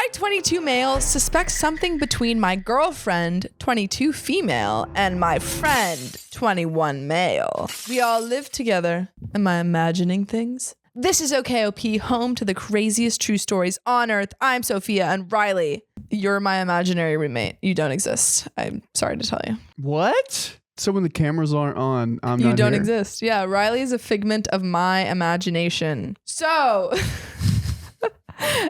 I, 22 male, suspect something between my girlfriend, 22 female, and my friend, 21 male. We all live together. Am I imagining things? This is OKOP, home to the craziest true stories on earth. I'm Sophia, and Riley, you're my imaginary roommate. You don't exist. I'm sorry to tell you. What? So when the cameras aren't on, I'm not You don't here. exist. Yeah, Riley is a figment of my imagination. So...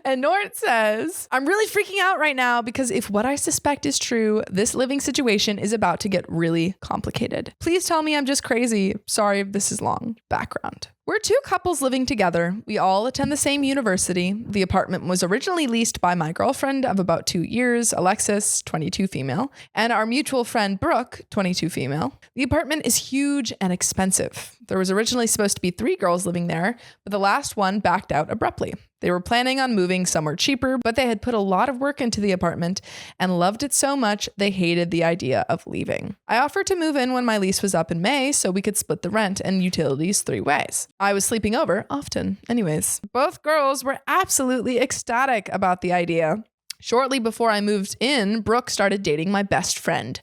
And Nort says, I'm really freaking out right now because if what I suspect is true, this living situation is about to get really complicated. Please tell me I'm just crazy. Sorry if this is long. Background. We're two couples living together. We all attend the same university. The apartment was originally leased by my girlfriend of about 2 years, Alexis, 22 female, and our mutual friend, Brooke, 22 female. The apartment is huge and expensive. There was originally supposed to be 3 girls living there, but the last one backed out abruptly. They were planning on moving somewhere cheaper, but they had put a lot of work into the apartment and loved it so much they hated the idea of leaving. I offered to move in when my lease was up in May so we could split the rent and utilities 3 ways. I was sleeping over often. Anyways, both girls were absolutely ecstatic about the idea. Shortly before I moved in, Brooke started dating my best friend,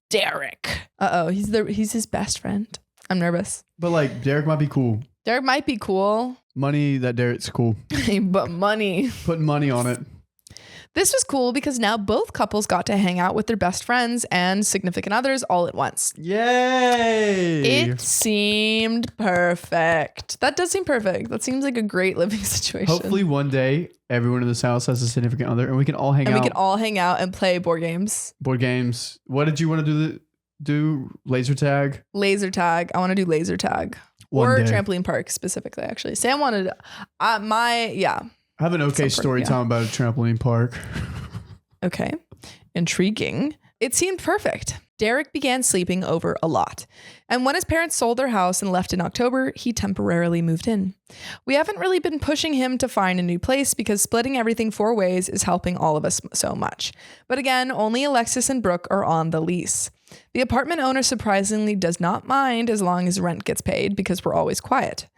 Derek. He's his best friend. I'm nervous. But like, Derek might be cool. Derek might be cool. Money, that Derek's cool. But money. Putting money on it. This was cool because now both couples got to hang out with their best friends and significant others all at once. Yay! It seemed perfect. That does seem perfect. That seems like a great living situation. Hopefully one day everyone in this house has a significant other and we can all hang out. And we can all hang out and play board games. Board games. What did you want to do? Laser tag? Laser tag. I want to do laser tag. One or day. trampoline park specifically, actually. Sam wanted I have an okay story time about a trampoline park. Okay. Intriguing. It seemed perfect. Derek began sleeping over a lot. And when his parents sold their house and left in October, he temporarily moved in. We haven't really been pushing him to find a new place because splitting everything 4 ways is helping all of us so much. But again, only Alexis and Brooke are on the lease. The apartment owner surprisingly does not mind as long as rent gets paid because we're always quiet.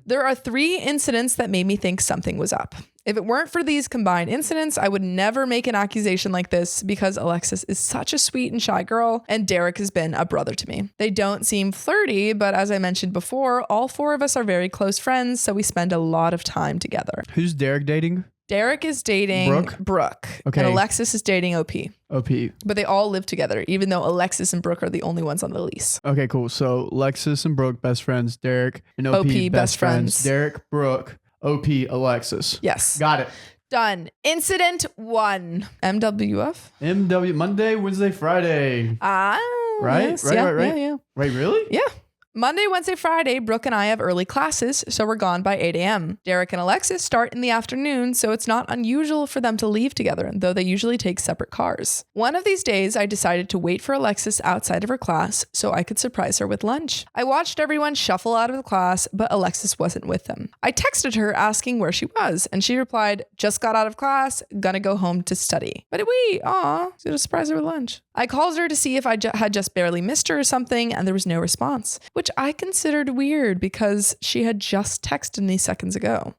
There are 3 incidents that made me think something was up. If it weren't for these combined incidents, I would never make an accusation like this because Alexis is such a sweet and shy girl and Derek has been a brother to me. They don't seem flirty, but as I mentioned before, all 4 of us are very close friends, so we spend a lot of time together. Who's Derek dating? Derek is dating Brooke. Okay. And Alexis is dating OP. OP. But they all live together, even though Alexis and Brooke are the only ones on the lease. Okay, cool. So Lexus and Brooke, best friends. Derek and OP, best friends. Derek, Brooke, OP, Alexis. Yes. Got it. Done. Incident 1. MWF? MW, Monday, Wednesday, Friday. Right? Yes. Right. Yeah. Wait, really? Yeah. Monday, Wednesday, Friday, Brooke and I have early classes, so we're gone by 8 a.m. Derek and Alexis start in the afternoon, so it's not unusual for them to leave together, though they usually take separate cars. One of these days, I decided to wait for Alexis outside of her class so I could surprise her with lunch. I watched everyone shuffle out of the class, but Alexis wasn't with them. I texted her asking where she was, and she replied, just got out of class, gonna go home to study. But gonna surprise her with lunch. I called her to see if I had just barely missed her or something, and there was no response, which I considered weird because she had just texted me seconds ago.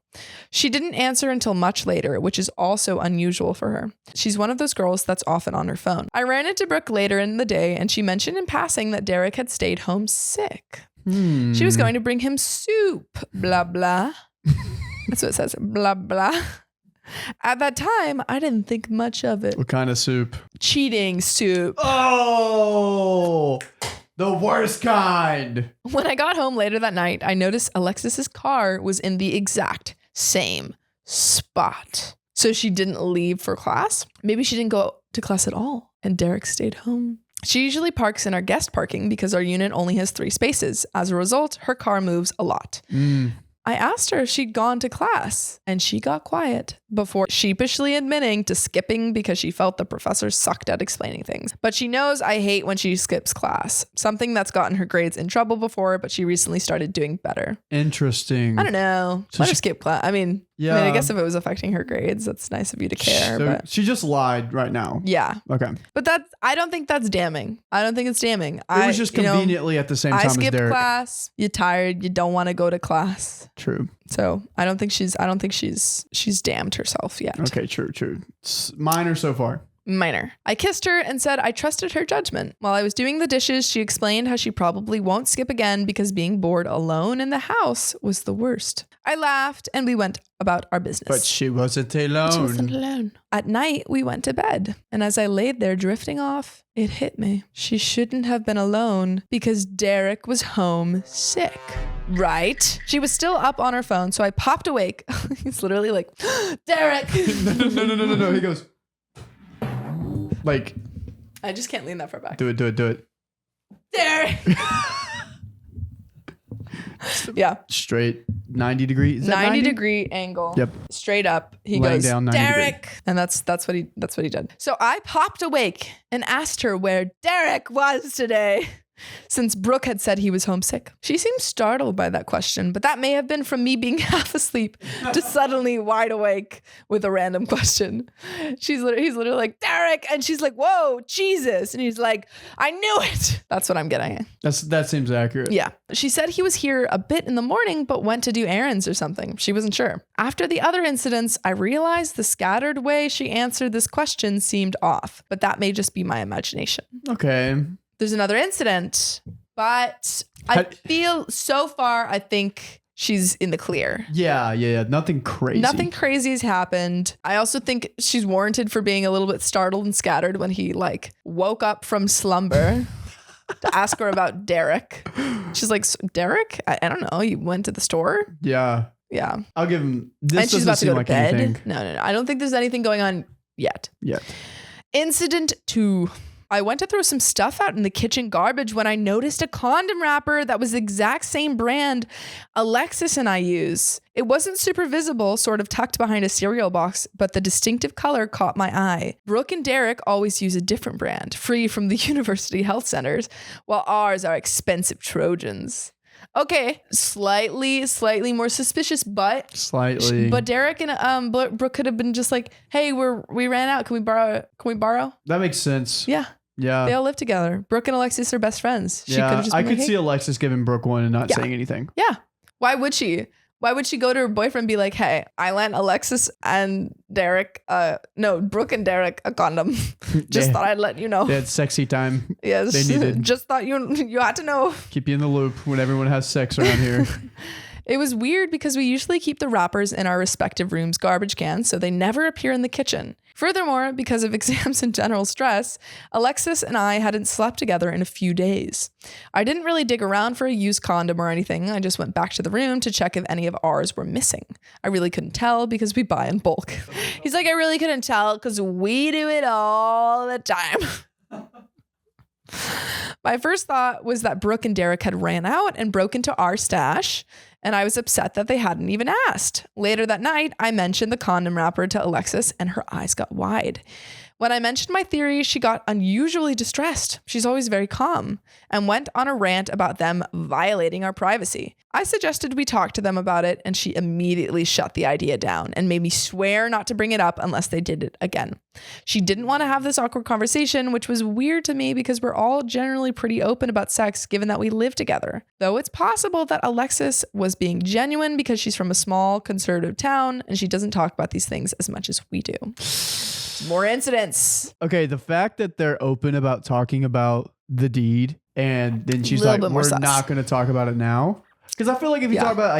She didn't answer until much later, which is also unusual for her. She's one of those girls that's often on her phone. I ran into Brooke later in the day, and she mentioned in passing that Derek had stayed home sick. She was going to bring him soup, blah, blah. That's what it says, blah, blah. At that time, I didn't think much of it. What kind of soup? Cheating soup. Oh, the worst kind. When I got home later that night, I noticed Alexis's car was in the exact same spot. So she didn't leave for class. Maybe she didn't go to class at all, and Derek stayed home. She usually parks in our guest parking because our unit only has 3 spaces. As a result, her car moves a lot. I asked her if she'd gone to class, and she got quiet before sheepishly admitting to skipping because she felt the professor sucked at explaining things. But she knows I hate when she skips class, something that's gotten her grades in trouble before, but she recently started doing better. Interesting. I don't know. So Let her skip class. I mean, Yeah. I mean, I guess if it was affecting her grades, that's nice of you to care. So but she just lied right now. yeah. Okay. But I don't think that's damning. I don't think it's damning. It was just conveniently at the same time I as skipped Derek. class. You're tired. You don't want to go to class. True. So I don't think she's damned herself yet. Okay. True. Minor so far. Minor. I kissed her and said I trusted her judgment. While I was doing the dishes, she explained how she probably won't skip again because being bored alone in the house was the worst. I laughed and we went about our business. But she wasn't alone. At night, we went to bed. And as I laid there drifting off, it hit me. She shouldn't have been alone because Derek was home sick. Right? She was still up on her phone, so I popped awake. He's literally like, Derek! No. He goes... Like, I just can't lean that far back. Do it. Derek. Yeah. Straight 90 degrees. 90 degree angle. Yep. Straight up. He Laying goes, down 90 Derek. degree. And that's what he did. So I popped awake and asked her where Derek was today, since Brooke had said he was homesick. She seemed startled by that question, but that may have been from me being half asleep to suddenly wide awake with a random question. He's literally like, Derek. And she's like, whoa, Jesus. And he's like, I knew it. That's what I'm getting at. That seems accurate. Yeah. She said he was here a bit in the morning, but went to do errands or something. She wasn't sure. After the other incidents, I realized the scattered way she answered this question seemed off, but that may just be my imagination. Okay. There's another incident, but I feel so far, I think she's in the clear. Yeah. Nothing crazy. Nothing crazy has happened. I also think she's warranted for being a little bit startled and scattered when he woke up from slumber to ask her about Derek. She's like, Derek? I don't know. You went to the store? Yeah. I'll give him this. And she's about to go to bed. Anything. No. I don't think there's anything going on yet. Yeah. Incident 2. I went to throw some stuff out in the kitchen garbage when I noticed a condom wrapper that was the exact same brand Alexis and I use. It wasn't super visible, sort of tucked behind a cereal box, but the distinctive color caught my eye. Brooke and Derek always use a different brand, free from the university health centers, while ours are expensive Trojans. Okay, slightly more suspicious, but Derek and Brooke could have been just like, "Hey, we ran out. Can we borrow?" That makes sense. Yeah. They all live together. Brooke and Alexis are best friends. I could see Alexis giving Brooke one and not saying anything. Yeah. Why would she? Why would she go to her boyfriend and be like, hey, I lent Alexis and Derek, Brooke and Derek a condom. Just thought I'd let you know. They had sexy time. Yes. They needed. Just thought you had to know. Keep you in the loop when everyone has sex around here. It was weird because we usually keep the wrappers in our respective rooms' garbage cans, so they never appear in the kitchen. Furthermore, because of exams and general stress, Alexis and I hadn't slept together in a few days. I didn't really dig around for a used condom or anything. I just went back to the room to check if any of ours were missing. I really couldn't tell because we buy in bulk. He's like, I really couldn't tell because we do it all the time. My first thought was that Brooke and Derek had ran out and broke into our stash, and I was upset that they hadn't even asked. Later that night, I mentioned the condom wrapper to Alexis, and her eyes got wide. When I mentioned my theory, she got unusually distressed. She's always very calm, and went on a rant about them violating our privacy. I suggested we talk to them about it, and she immediately shut the idea down and made me swear not to bring it up unless they did it again. She didn't want to have this awkward conversation, which was weird to me because we're all generally pretty open about sex given that we live together. Though it's possible that Alexis was being genuine because she's from a small conservative town and she doesn't talk about these things as much as we do. More incidents. Okay, the fact that they're open about talking about the deed and then she's like, we're not going to talk about it now. Because I feel like if you talk about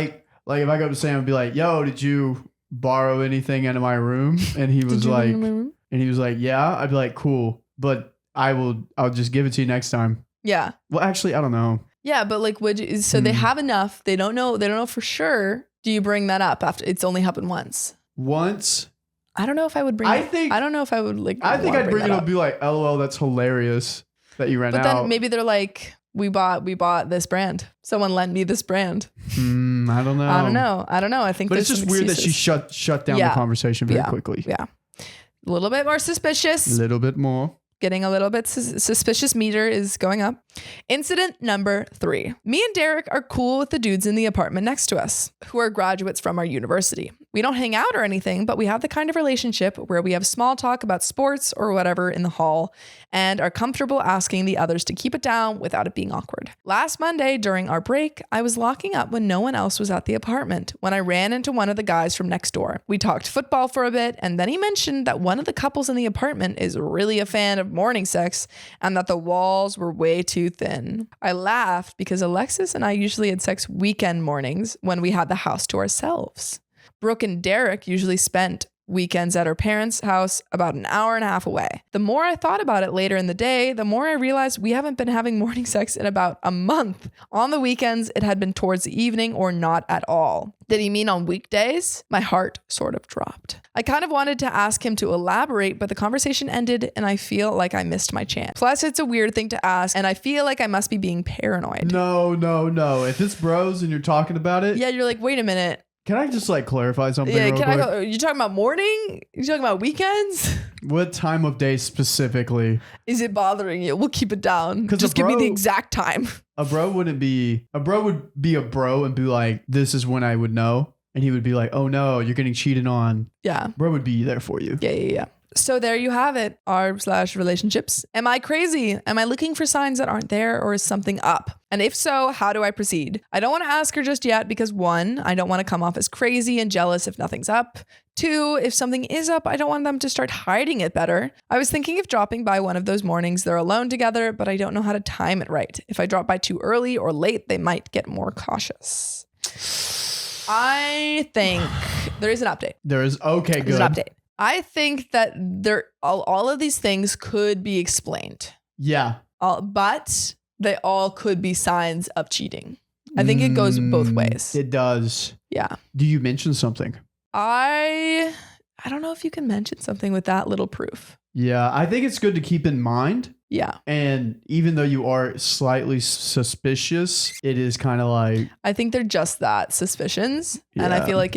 like if I go to Sam and be like, yo, did you borrow anything out of my room? And he was like, yeah. I'd be like, cool, but I'll just give it to you next time. Yeah. Well, actually, I don't know. Yeah, but like, they have enough. They don't know for sure. Do you bring that up after it's only happened once? Once. I don't know if I would bring I think I'd bring it up and be like, LOL, that's hilarious that you ran out. But then maybe they're like, we bought this brand. Someone lent me this brand. I don't know. I think, but it's just weird that she shut down the conversation very quickly. Yeah. A little bit more suspicious. A little bit more. Getting a little bit suspicious meter is going up. Incident number 3. Me and Derek are cool with the dudes in the apartment next to us, who are graduates from our university. We don't hang out or anything, but we have the kind of relationship where we have small talk about sports or whatever in the hall and are comfortable asking the others to keep it down without it being awkward. Last Monday during our break, I was locking up when no one else was at the apartment when I ran into one of the guys from next door. We talked football for a bit, and then he mentioned that one of the couples in the apartment is really a fan of morning sex and that the walls were way too thin. I laughed because Alexis and I usually had sex weekend mornings when we had the house to ourselves. Brooke and Derek usually spent weekends at our parents' house about an hour and a half away. The more I thought about it later in the day, the more I realized we haven't been having morning sex in about a month. On the weekends, it had been towards the evening or not at all. Did he mean on weekdays? My heart sort of dropped. I kind of wanted to ask him to elaborate, but the conversation ended and I feel like I missed my chance. Plus, it's a weird thing to ask and I feel like I must be being paranoid. No. If it's bros and you're talking about it. Yeah, you're like, wait a minute. Can I just like clarify something? Yeah, real quick? You talking about morning? You talking about weekends? What time of day specifically? Is it bothering you? We'll keep it down. Just give me the exact time. A bro would be a bro and be like, this is when I would know. And he would be like, oh no, you're getting cheated on. Yeah. Bro would be there for you. Yeah. So there you have it, r/relationships. Am I crazy? Am I looking for signs that aren't there, or is something up? And if so, how do I proceed? I don't want to ask her just yet because 1, I don't want to come off as crazy and jealous if nothing's up. 2, if something is up, I don't want them to start hiding it better. I was thinking of dropping by one of those mornings they're alone together, but I don't know how to time it right. If I drop by too early or late, they might get more cautious. I think there is an update. There is. Okay, good. There's an update. I think that all of these things could be explained. Yeah. But they all could be signs of cheating. I think it goes both ways. It does. Yeah. Do you mention something? I don't know if you can mention something with that little proof. Yeah, I think it's good to keep in mind. Yeah. And even though you are slightly suspicious, it is kind of like... I think they're just that, suspicions. Yeah. And I feel like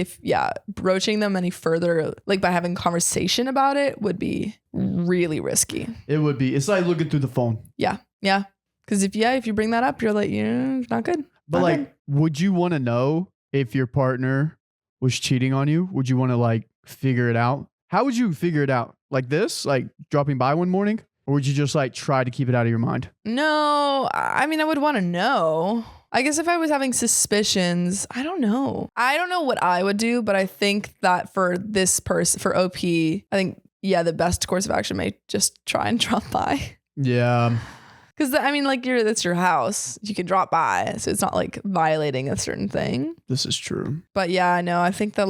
broaching them any further, like by having conversation about it would be really risky. It would be. It's like looking through the phone. Yeah. Yeah. Because if you bring that up, you're like, it's not good. But not like, good. Would you want to know if your partner was cheating on you? Would you want to like figure it out? How would you figure it out? Like this? Like dropping by one morning? Or would you just like try to keep it out of your mind? No, I mean, I would want to know. I guess if I was having suspicions, I don't know. I don't know what I would do, but I think that for this person, for OP, I think, the best course of action may just try and drop by. Yeah. Because I mean, like that's your house. You can drop by, so it's not like violating a certain thing. This is true. But yeah, I know. I think there's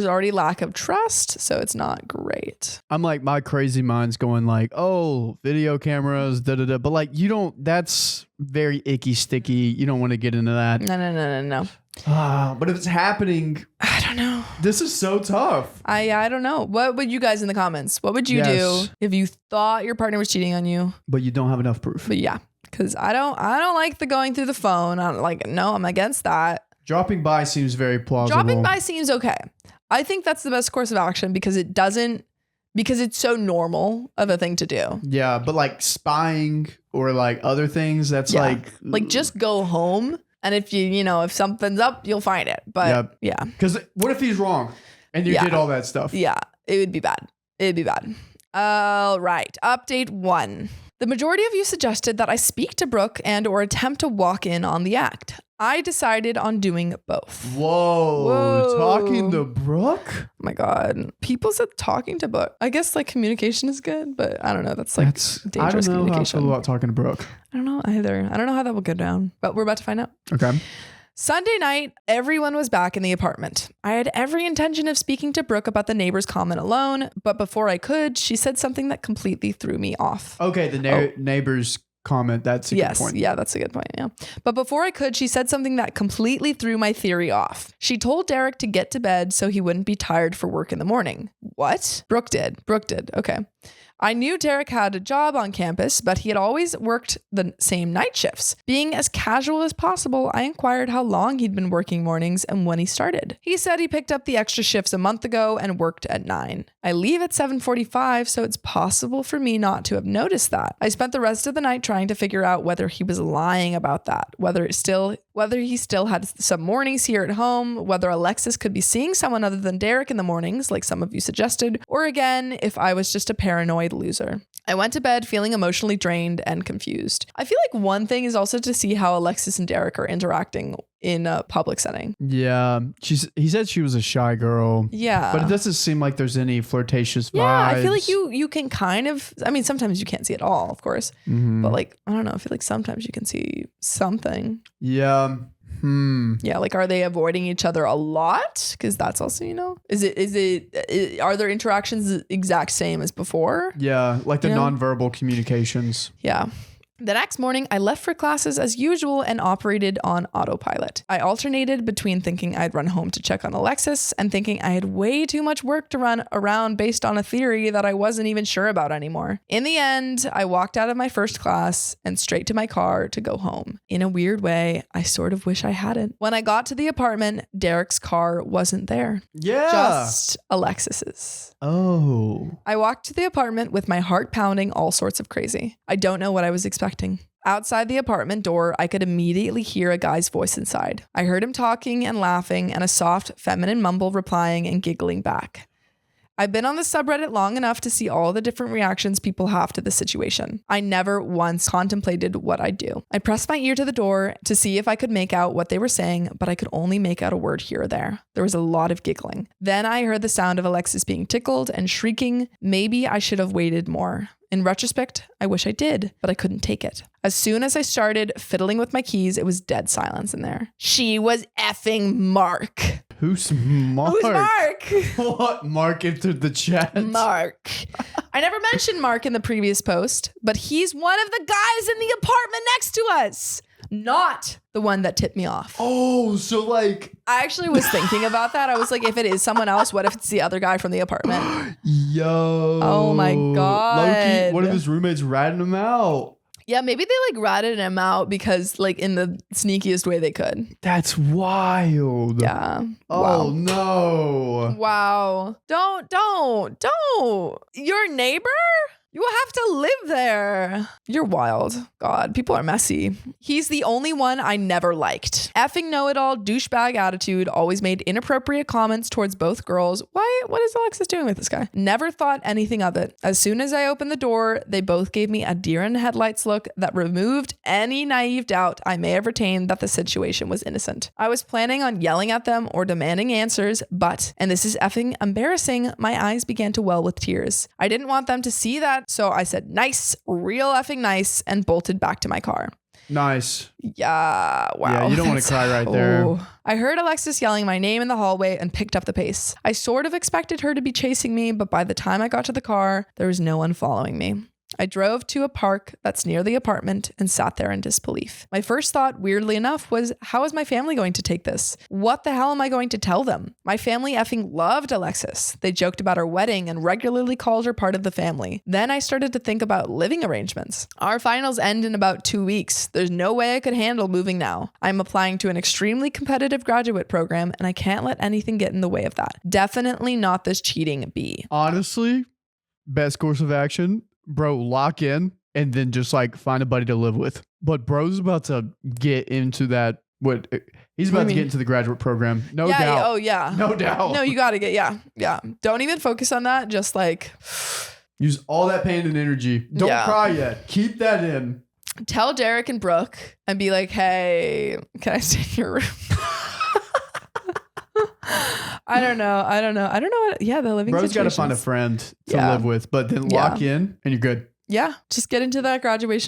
already lack of trust, so it's not great. I'm like, my crazy mind's going like, oh, video cameras, da. But like, you don't. That's very icky, sticky. You don't want to get into that. No. But if it's happening, I don't know. This is so tough. I don't know. What would you guys in the comments? What would you do if you thought your partner was cheating on you, but you don't have enough proof? But yeah, because I don't like the going through the phone. I'm against that. Dropping by seems very plausible. Dropping by seems okay. I think that's the best course of action because it's so normal of a thing to do. Yeah, but like spying or like other things, that's like just go home. And if if something's up, you'll find it. But yeah. Because what if he's wrong and you did all that stuff? Yeah, it would be bad. All right. Update 1. The majority of you suggested that I speak to Brooke and or attempt to walk in on the act. I decided on doing both. Whoa. Talking to Brooke? Oh my God. People said talking to Brooke. I guess like communication is good, but I don't know. That's dangerous communication. I don't know how I feel about talking to Brooke. I don't know either. I don't know how that will go down, but we're about to find out. Okay. Sunday night, everyone was back in the apartment. I had every intention of speaking to Brooke about the neighbor's comment alone, but before I could, she said something that completely threw me off. Okay, the neighbor's comment, that's a good point. Yeah, that's a good point, yeah. But before I could, she said something that completely threw my theory off. She told Derek to get to bed so he wouldn't be tired for work in the morning. What? Brooke did. Okay. I knew Derek had a job on campus, but he had always worked the same night shifts. Being as casual as possible, I inquired how long he'd been working mornings and when he started. He said he picked up the extra shifts a month ago and worked at 9. I leave at 7:45, so it's possible for me not to have noticed that. I spent the rest of the night trying trying to figure out whether he was lying about that, whether he still had some mornings here at home, whether Alexis could be seeing someone other than Derek in the mornings, like some of you suggested, or again, if I was just a paranoid loser. I went to bed feeling emotionally drained and confused. I feel like one thing is also to see how Alexis and Derek are interacting in a public setting. Yeah. He said she was a shy girl. Yeah. But it doesn't seem like there's any flirtatious vibes. Yeah, I feel like you can kind of, I mean, sometimes you can't see it all, of course. But like, I don't know, I feel like sometimes you can see something. Yeah. Yeah, like are they avoiding each other a lot? Because that's also, are their interactions the exact same as before? Yeah, like the nonverbal communications. Yeah. The next morning, I left for classes as usual and operated on autopilot. I alternated between thinking I'd run home to check on Alexis and thinking I had way too much work to run around based on a theory that I wasn't even sure about anymore. In the end, I walked out of my first class and straight to my car to go home. In a weird way, I sort of wish I hadn't. When I got to the apartment, Derek's car wasn't there. Yeah. Just Alexis's. Oh. I walked to the apartment with my heart pounding all sorts of crazy. I don't know what I was expecting. Outside the apartment door, I could immediately hear a guy's voice inside. I heard him talking and laughing and a soft feminine mumble replying and giggling back. I've been on the subreddit long enough to see all the different reactions people have to the situation. I never once contemplated what I'd do. I pressed my ear to the door to see if I could make out what they were saying, but I could only make out a word here or there. There was a lot of giggling. Then I heard the sound of Alexis being tickled and shrieking. Maybe I should have waited more. In retrospect, I wish I did, but I couldn't take it. As soon as I started fiddling with my keys, it was dead silence in there. She was effing Mark. Who's Mark? Who's Mark? What? Mark entered the chat. Mark. I never mentioned Mark in the previous post, but he's one of the guys in the apartment next to us. Not the one that tipped me off. Oh, so like... I actually was thinking about that. I was like, if it is someone else, what if it's the other guy from the apartment? Yo. Oh my God. Loki, one of his roommates ratted him out. Yeah, maybe they like ratted him out because like in the sneakiest way they could. That's wild. Yeah. Oh wow. No. Wow. Don't. Your neighbor? You will have to live there. You're wild. God, people are messy. He's the only one I never liked. Effing know-it-all douchebag attitude, always made inappropriate comments towards both girls. What is Alexis doing with this guy? Never thought anything of it. As soon as I opened the door, they both gave me a deer in headlights look that removed any naive doubt I may have retained that the situation was innocent. I was planning on yelling at them or demanding answers, but, and this is effing embarrassing, my eyes began to well with tears. I didn't want them to see that, so I said, nice, real effing nice, and bolted back to my car. Nice. Yeah, wow. Yeah, you don't want to cry right there. Oh. I heard Alexis yelling my name in the hallway and picked up the pace. I sort of expected her to be chasing me, but by the time I got to the car, there was no one following me. I drove to a park that's near the apartment and sat there in disbelief. My first thought, weirdly enough, was how is my family going to take this? What the hell am I going to tell them? My family effing loved Alexis. They joked about her wedding and regularly called her part of the family. Then I started to think about living arrangements. Our finals end in about 2 weeks. There's no way I could handle moving now. I'm applying to an extremely competitive graduate program and I can't let anything get in the way of that. Definitely not this cheating bee. Honestly, best course of action. Bro, lock in and then just like find a buddy to live with. But bro's about to get into that. He's about to get into the graduate program. No doubt. Oh, yeah. No doubt. No, you got to get, yeah. Don't even focus on that. Just like... Use all that pain and energy. Don't cry yet. Keep that in. Tell Derek and Brooke and be like, hey, can I stay in your room? I don't know. Yeah, the living Bro's got to find a friend to live with, but then lock in and you're good. Yeah. Just get into that graduate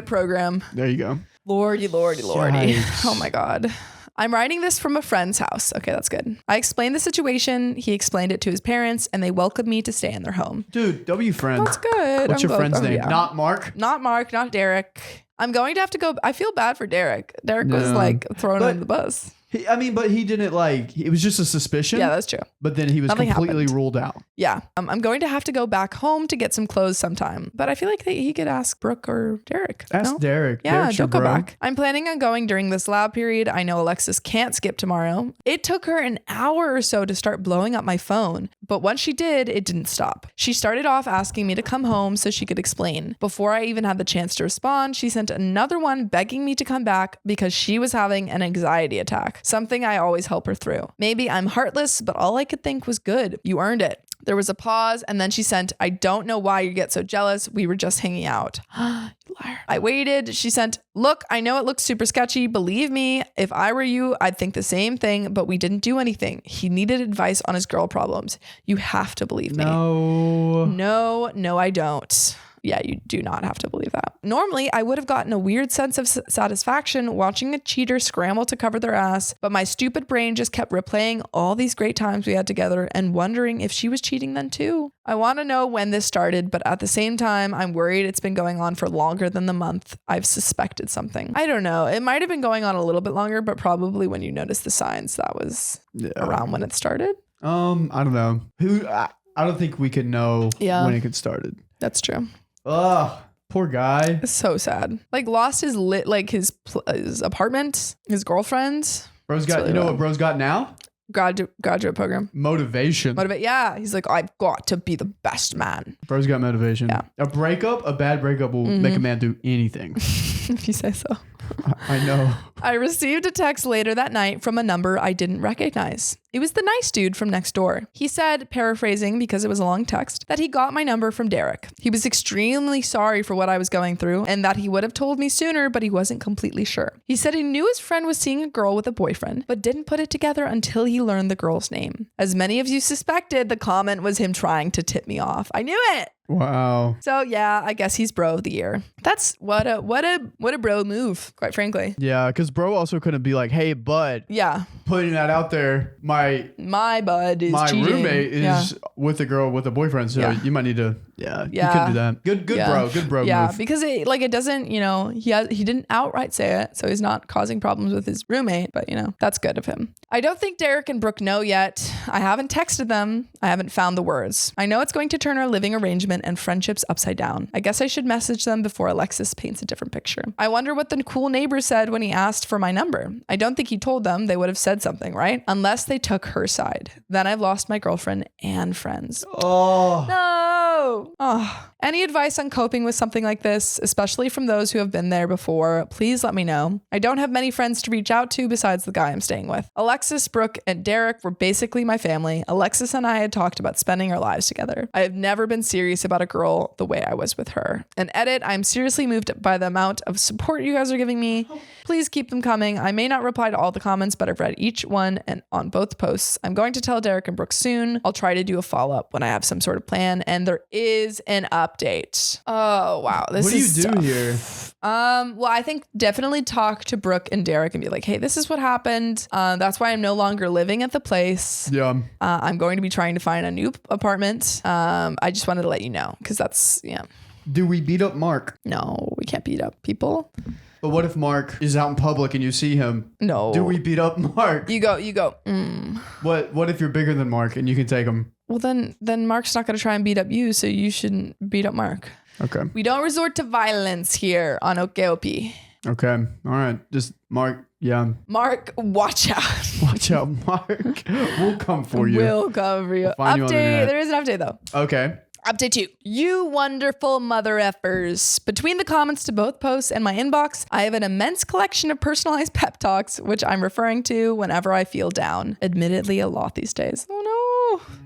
program. There you go. Lordy. Yikes. Oh my God. I'm writing this from a friend's house. Okay, that's good. I explained the situation. He explained it to his parents and they welcomed me to stay in their home. Dude, W friend. That's good. What's your friend's name? Yeah. Not Mark? Not Mark, not Derek. I'm going to have to go. I feel bad for Derek. Derek was like thrown under the bus. But he didn't like, it was just a suspicion. Yeah, that's true. But then he was completely ruled out. Yeah. I'm going to have to go back home to get some clothes sometime. But I feel like he could ask Brooke or Derek. Ask Derek. Yeah, Derek's don't go bro. back. I'm planning on going during this lab period. I know Alexis can't skip tomorrow. It took her an hour or so to start blowing up my phone But once she did, it didn't stop. She started off asking me to come home so she could explain. Before I even had the chance to respond, she sent another one begging me to come back because she was having an anxiety attack, something I always help her through. Maybe I'm heartless, but all I could think was good. You earned it. There was a pause, and then she sent, I don't know why you get so jealous. We were just hanging out. You liar. I waited. She sent, look, I know it looks super sketchy. Believe me, if I were you, I'd think the same thing, but we didn't do anything. He needed advice on his girl problems. You have to believe me. No, I don't. Yeah, you do not have to believe that. Normally, I would have gotten a weird sense of satisfaction watching a cheater scramble to cover their ass, but my stupid brain just kept replaying all these great times we had together and wondering if she was cheating then too. I want to know when this started, but at the same time, I'm worried it's been going on for longer than the month I've suspected something. I don't know. It might have been going on a little bit longer, but probably when you notice the signs, that was around when it started. I don't know. I don't think we could know when it started. That's true. Ugh, poor guy. It's so sad. Like lost his his apartment, his girlfriend. Bro's got, really what bro's got now? Graduate program. Motivation. Yeah. He's like, I've got to be the best man. Bro's got motivation. Yeah. A bad breakup will make a man do anything. If you say so. I know. I received a text later that night from a number I didn't recognize. It was the nice dude from next door. He said, paraphrasing because it was a long text, that he got my number from Derek. He was extremely sorry for what I was going through and that he would have told me sooner, but he wasn't completely sure. He said he knew his friend was seeing a girl with a boyfriend, but didn't put it together until he learned the girl's name. As many of you suspected, the comment was him trying to tip me off. I knew it. Wow. So yeah, I guess he's bro of the year. That's what a bro move, quite frankly. Yeah, because bro also couldn't be like, hey bud. Yeah. Putting that out there, my bud is my cheating. roommate is with a girl with a boyfriend, so you might need to you couldn't do that. Good bro move. Because it doesn't, he didn't outright say it, so he's not causing problems with his roommate, but that's good of him. I don't think Derek and Brooke know yet. I haven't texted them. I haven't found the words. I know it's going to turn our living arrangement and friendships upside down. I guess I should message them before Alexis paints a different picture. I wonder what the cool neighbor said when he asked for my number. I don't think he told them. They would have said something, right? Unless they took her side. Then I've lost my girlfriend and friends. Oh. No. Oh. Any advice on coping with something like this, especially from those who have been there before, please let me know. I don't have many friends to reach out to besides the guy I'm staying with. Alexis, Brooke, and Derek were basically my family. Alexis and I had talked about spending our lives together. I have never been serious about a girl the way I was with her. And edit, I'm seriously moved by the amount of support you guys are giving me. Please keep them coming. I may not reply to all the comments, but I've read each one and on both posts. I'm going to tell Derek and Brooke soon. I'll try to do a follow-up when I have some sort of plan, and there is an update. Oh, wow. What do you do here? Well, I think definitely talk to Brooke and Derek and be like, hey, this is what happened. That's why I'm no longer living at the place. Yeah. I'm going to be trying to find a new apartment. I just wanted to let you know because that's, Do we beat up Mark? No, we can't beat up people. But what if Mark is out in public and you see him? No. Do we beat up Mark? You go. What if you're bigger than Mark and you can take him? Well, then Mark's not going to try and beat up you, so you shouldn't beat up Mark. Okay. We don't resort to violence here on OKOP. Okay. All right. Just Mark. Yeah. Mark, watch out. Watch out, Mark. We'll come for you. We'll come for you. We'll find you on the Update. internet. There is an update though. Okay. Update 2. You wonderful mother effers. Between the comments to both posts and my inbox, I have an immense collection of personalized pep talks, which I'm referring to whenever I feel down. Admittedly, a lot these days. Oh no.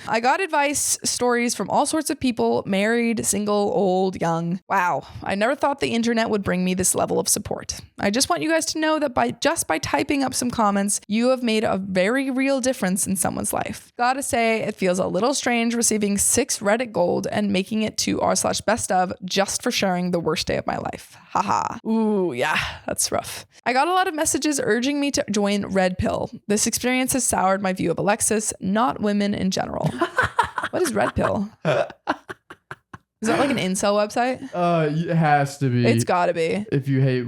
I got advice, stories from all sorts of people, married, single, old, young. Wow, I never thought the internet would bring me this level of support. I just want you guys to know that by typing up some comments, you have made a very real difference in someone's life. Gotta say, it feels a little strange receiving 6 Reddit gold and making it to r/bestof just for sharing the worst day of my life. Haha. Ooh, yeah, that's rough. I got a lot of messages urging me to join Red Pill. This experience has soured my view of Alexis, not women in general. What is Red Pill? Is that like an incel website? It has to be. It's gotta be. If you hate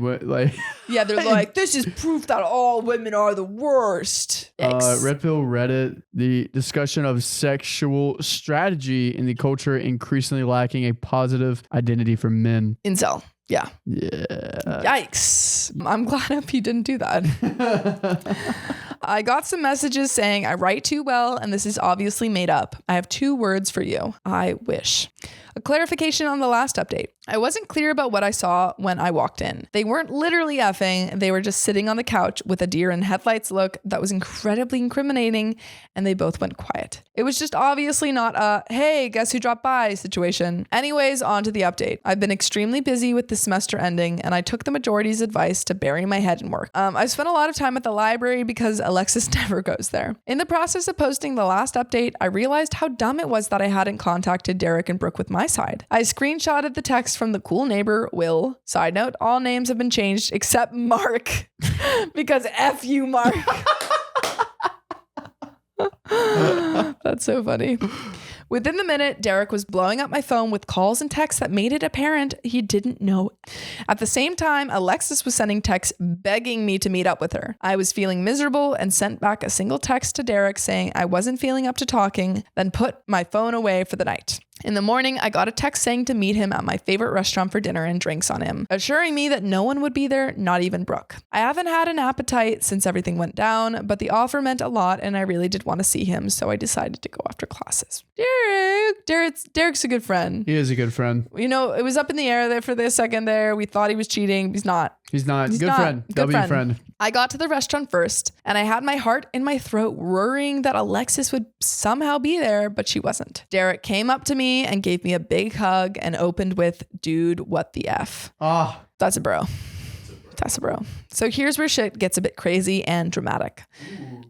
yeah, they're like, this is proof that all women are the worst. Red Pill Reddit, the discussion of sexual strategy in the culture increasingly lacking a positive identity for men. Incel. Yeah. Yikes. I'm glad if he didn't do that. I got some messages saying I write too well and this is obviously made up. I have 2 words for you. I wish. A clarification on the last update. I wasn't clear about what I saw when I walked in. They weren't literally effing. They were just sitting on the couch with a deer in headlights look that was incredibly incriminating, and they both went quiet. It was just obviously not a, hey, guess who dropped by situation. Anyways, on to the update. I've been extremely busy with the semester ending, and I took the majority's advice to bury my head in work. I spent a lot of time at the library because Alexis never goes there. In the process of posting the last update, I realized how dumb it was that I hadn't contacted Derek and Brooke with my side. I screenshotted the text from the cool neighbor, Will. Side note, all names have been changed except Mark because F you, Mark. That's so funny. Within the minute, Derek was blowing up my phone with calls and texts that made it apparent he didn't know. At the same time, Alexis was sending texts begging me to meet up with her. I was feeling miserable and sent back a single text to Derek saying I wasn't feeling up to talking, then put my phone away for the night. In the morning, I got a text saying to meet him at my favorite restaurant for dinner and drinks on him, assuring me that no one would be there, not even Brooke. I haven't had an appetite since everything went down, but the offer meant a lot and I really did want to see him, so I decided to go after classes. Derek's a good friend. He is a good friend. You know, it was up in the air there for the second there. We thought he was cheating. He's not. He's not. Good friend. W friend. I got to the restaurant first, and I had my heart in my throat worrying that Alexis would somehow be there, but she wasn't. Derek came up to me and gave me a big hug and opened with, dude, what the F? That's a bro. That's a bro. So here's where shit gets a bit crazy and dramatic.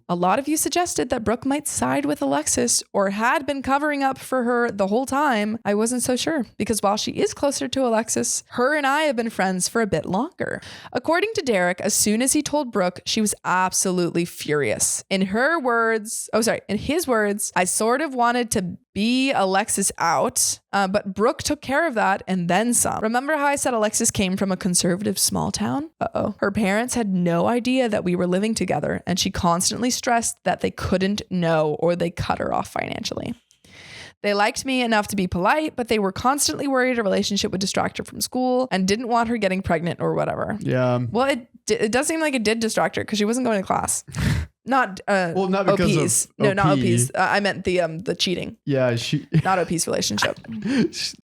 A lot of you suggested that Brooke might side with Alexis or had been covering up for her the whole time. I wasn't so sure because while she is closer to Alexis, her and I have been friends for a bit longer. According to Derek, as soon as he told Brooke, she was absolutely furious. In his words, I sort of wanted to be Alexis out, but Brooke took care of that and then some. Remember how I said Alexis came from a conservative small town? Her parents had no idea that we were living together, and she constantly stressed that they couldn't know or they cut her off financially. They liked me enough to be polite, but they were constantly worried a relationship would distract her from school and didn't want her getting pregnant or whatever. Yeah. Well, it does seem like it did distract her because she wasn't going to class. Not not because OPs. No, not OPs. I meant the cheating. Yeah, not OP's relationship.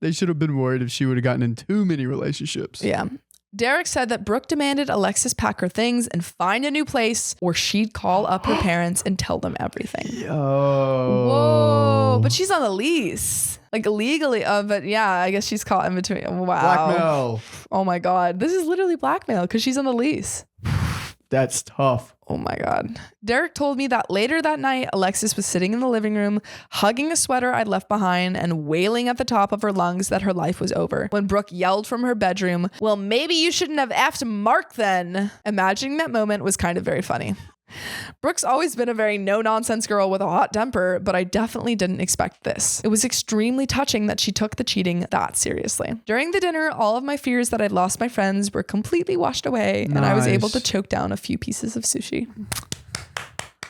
They should have been worried if she would have gotten in too many relationships. Yeah. Derek said that Brooke demanded Alexis pack her things and find a new place or she'd call up her parents and tell them everything. Whoa. But she's on the lease. Like illegally. But yeah, I guess she's caught in between. Wow. Blackmail. Oh my God. This is literally blackmail because she's on the lease. That's tough. Oh my God. Derek told me that later that night, Alexis was sitting in the living room, hugging a sweater I'd left behind and wailing at the top of her lungs that her life was over. When Brooke yelled from her bedroom, well, maybe you shouldn't have effed Mark then. Imagining that moment was kind of very funny. Brooke's always been a very no-nonsense girl with a hot temper, but I definitely didn't expect this. It was extremely touching that she took the cheating that seriously. During the dinner, all of my fears that I'd lost my friends were completely washed away, and I was able to choke down a few pieces of sushi.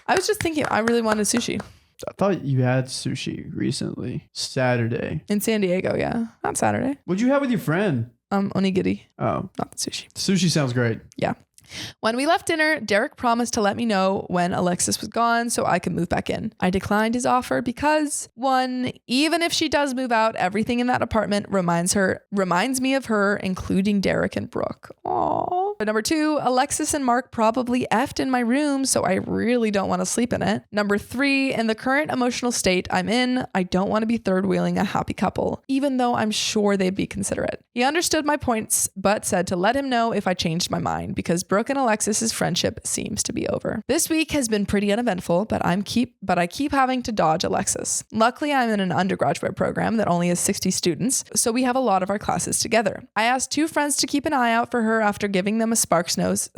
I was just thinking, I really wanted sushi. I thought you had sushi recently. Saturday. In San Diego, yeah. Not Saturday. What'd you have with your friend? Onigiri. Oh. Not the sushi. Sushi sounds great. Yeah. When we left dinner, Derek promised to let me know when Alexis was gone so I could move back in. I declined his offer because, one, even if she does move out, everything in that apartment reminds me of her, including Derek and Brooke. Aww. But number two, Alexis and Mark probably effed in my room, so I really don't want to sleep in it. Number three, in the current emotional state I'm in, I don't want to be third wheeling a happy couple, even though I'm sure they'd be considerate. He understood my points, but said to let him know if I changed my mind because Brooke and Alexis's friendship seems to be over. This week has been pretty uneventful, but I keep having to dodge Alexis. Luckily, I'm in an undergraduate program that only has 60 students, so we have a lot of our classes together. I asked two friends to keep an eye out for her after giving them a spark notes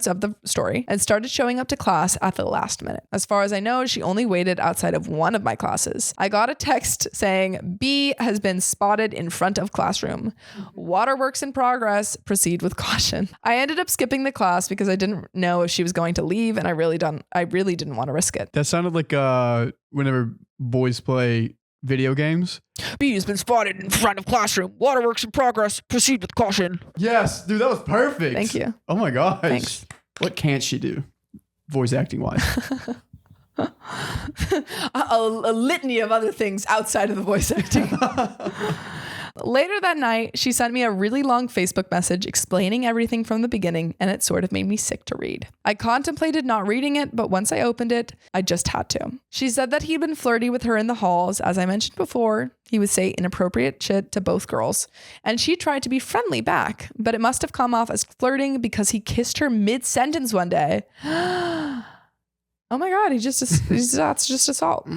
of the story and started showing up to class at the last minute. As far as I know, she only waited outside of one of my classes. I got a text saying B has been spotted in front of classroom. Waterworks in progress. Proceed with caution. I ended up skipping the class because I didn't know if she was going to leave, and I really didn't want to risk it. That sounded like whenever boys play video games. B has been spotted in front of classroom. Waterworks in progress. Proceed with caution. Yes, dude, that was perfect. Thank you. Oh my gosh. Thanks. What can't she do? Voice acting wise. a litany of other things outside of the voice acting. Later that night, she sent me a really long Facebook message explaining everything from the beginning, and it sort of made me sick to read. I contemplated not reading it, but once I opened it, I just had to. She said that he'd been flirty with her in the halls. As I mentioned before, he would say inappropriate shit to both girls, and she tried to be friendly back, but it must have come off as flirting because he kissed her mid-sentence one day. Oh my God, that's just assault.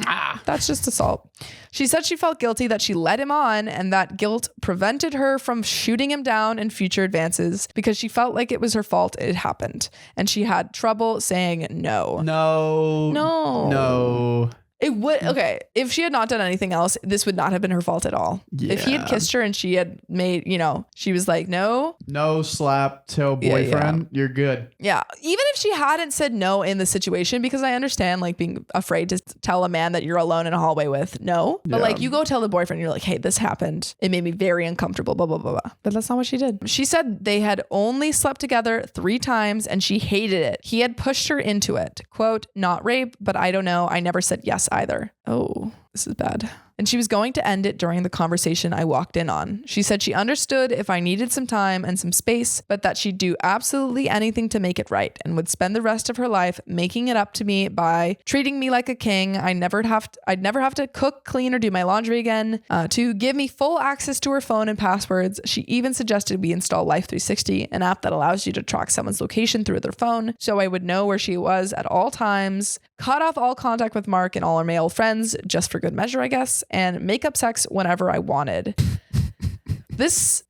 That's just assault. She said she felt guilty that she led him on, and that guilt prevented her from shooting him down in future advances because she felt like it was her fault it happened. And she had trouble saying no. No. It would, okay, if she had not done anything else, this would not have been her fault at all. Yeah. If he had kissed her and she had made, she was like, no. No slap, tell boyfriend, you're good. Yeah. Even if she hadn't said no in the situation, because I understand like being afraid to tell a man that you're alone in a hallway with, no. But like you go tell the boyfriend, you're like, hey, this happened. It made me very uncomfortable, blah, blah, blah, blah. But that's not what she did. She said they had only slept together 3 times and she hated it. He had pushed her into it. Quote, not rape, but I don't know. I never said yes either. Oh, this is bad. And she was going to end it during the conversation I walked in on. She said she understood if I needed some time and some space, but that she'd do absolutely anything to make it right and would spend the rest of her life making it up to me by treating me like a king. I'd never have to cook, clean, or do my laundry again, to give me full access to her phone and passwords. She even suggested we install Life 360, an app that allows you to track someone's location through their phone, so I would know where she was at all times, cut off all contact with Mark and all our male friends, just for good measure, I guess, and make up sex whenever I wanted. This,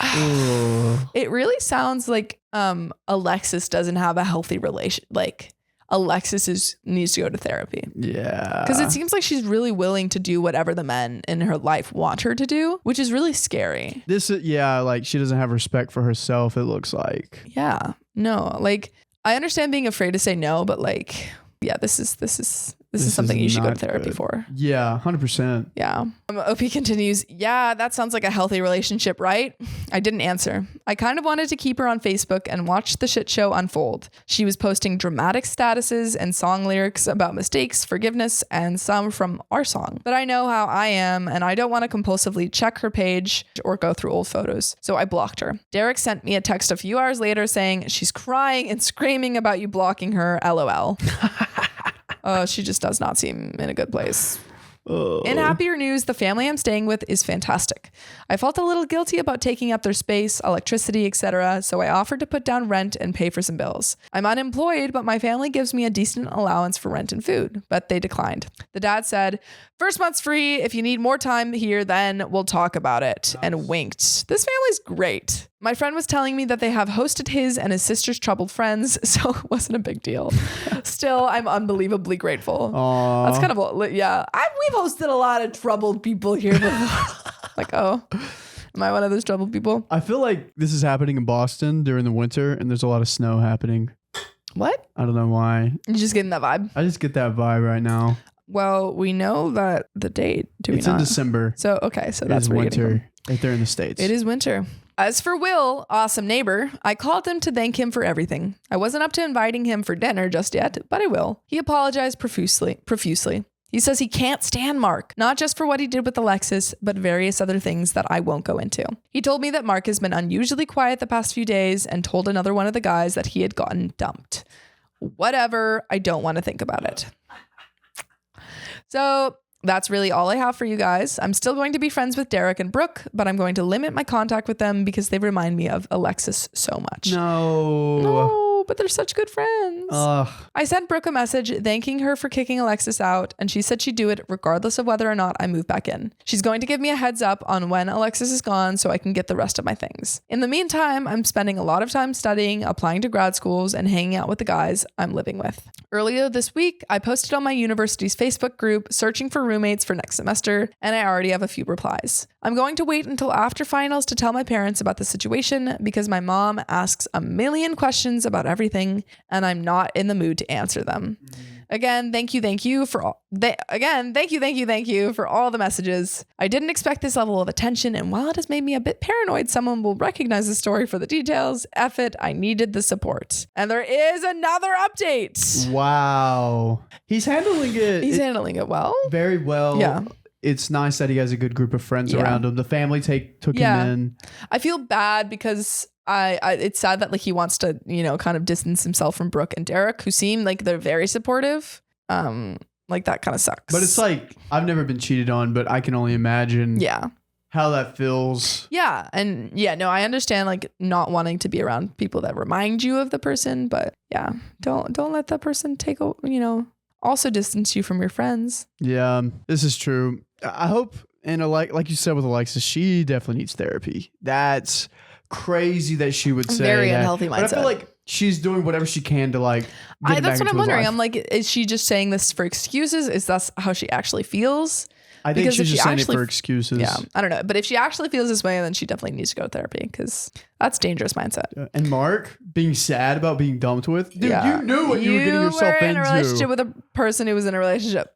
it really sounds like Alexis doesn't have a healthy relation. Like Alexis needs to go to therapy. Yeah. Because it seems like she's really willing to do whatever the men in her life want her to do, which is really scary. Like she doesn't have respect for herself, it looks like. Yeah. No, like I understand being afraid to say no, but like, yeah, this is something you should go to therapy for. Yeah, 100%. Yeah. OP continues, yeah, that sounds like a healthy relationship, right? I didn't answer. I kind of wanted to keep her on Facebook and watch the shit show unfold. She was posting dramatic statuses and song lyrics about mistakes, forgiveness, and some from our song. But I know how I am, and I don't want to compulsively check her page or go through old photos. So I blocked her. Derek sent me a text a few hours later saying she's crying and screaming about you blocking her, LOL. She just does not seem in a good place. In happier news, the family I'm staying with is fantastic. I felt a little guilty about taking up their space, electricity, etc., so I offered to put down rent and pay for some bills. I'm unemployed, but my family gives me a decent allowance for rent and food, but they declined. The dad said, "First month's free. If you need more time here, then we'll talk about it," and winked. This family's great. My friend was telling me that they have hosted his and his sister's troubled friends, so it wasn't a big deal. Still, I'm unbelievably grateful. Aww. That's kind of, yeah. We've hosted a lot of troubled people here before. Like, oh, am I one of those troubled people? I feel like this is happening in Boston during the winter, and there's a lot of snow happening. What? I don't know why. You just getting that vibe? I just get that vibe right now. Well, we know that the date, do we not? It's in December. So, okay, so that's winter right there in the States. It is winter. As for Will, awesome neighbor, I called him to thank him for everything. I wasn't up to inviting him for dinner just yet, but I will. He apologized profusely. He says he can't stand Mark, not just for what he did with Alexis, but various other things that I won't go into. He told me that Mark has been unusually quiet the past few days and told another one of the guys that he had gotten dumped. Whatever, I don't want to think about it. So that's really all I have for you guys. I'm still going to be friends with Derek and Brooke, but I'm going to limit my contact with them because they remind me of Alexis so much. No, but they're such good friends. I sent Brooke a message thanking her for kicking Alexis out, and she said she'd do it regardless of whether or not I move back in. She's going to give me a heads up on when Alexis is gone so I can get the rest of my things. In the meantime, I'm spending a lot of time studying, applying to grad schools, and hanging out with the guys I'm living with. Earlier this week, I posted on my university's Facebook group searching for roommates for next semester, and I already have a few replies. I'm going to wait until after finals to tell my parents about the situation because my mom asks a million questions about everything and I'm not in the mood to answer them. Again, thank you for all the messages. I didn't expect this level of attention, and while it has made me a bit paranoid, someone will recognize the story for the details. F it, I needed the support. And there is another update. Wow. He's handling it well. Very well. Yeah. It's nice that he has a good group of friends around him. The family took him in. I feel bad because it's sad that like he wants to, kind of distance himself from Brooke and Derek, who seem like they're very supportive. Like that kind of sucks. But it's like, I've never been cheated on, but I can only imagine how that feels. Yeah. And I understand like not wanting to be around people that remind you of the person, but don't let that person also distance you from your friends. Yeah, this is true. I hope, and like you said with Alexis, she definitely needs therapy. That's crazy that she would say very that. Unhealthy mindset. But I feel like she's doing whatever she can to like get that's what I'm wondering. Life. I'm like, is she just saying this for excuses? Is that how she actually feels? I think she's just saying it for excuses. Yeah, I don't know. But if she actually feels this way, then she definitely needs to go to therapy because that's dangerous mindset. And Mark being sad about being dumped with, dude, you knew what you were getting yourself into. You were in a relationship with a person who was in a relationship.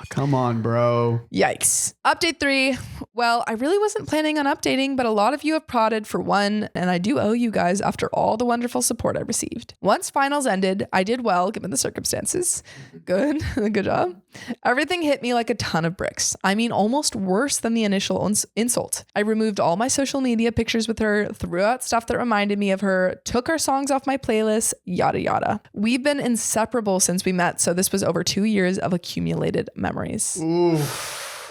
Come on, bro. Yikes. Update 3. Well, I really wasn't planning on updating, but a lot of you have prodded for one, and I do owe you guys after all the wonderful support I received. Once finals ended, I did well given the circumstances. Good. Good job. Everything hit me like a ton of bricks. I mean, almost worse than the initial insult. I removed all my social media pictures with her, threw out stuff that reminded me of her, took her songs off my playlist, yada yada. We've been inseparable since we met, so this was over 2 years of accumulated memories. Ooh.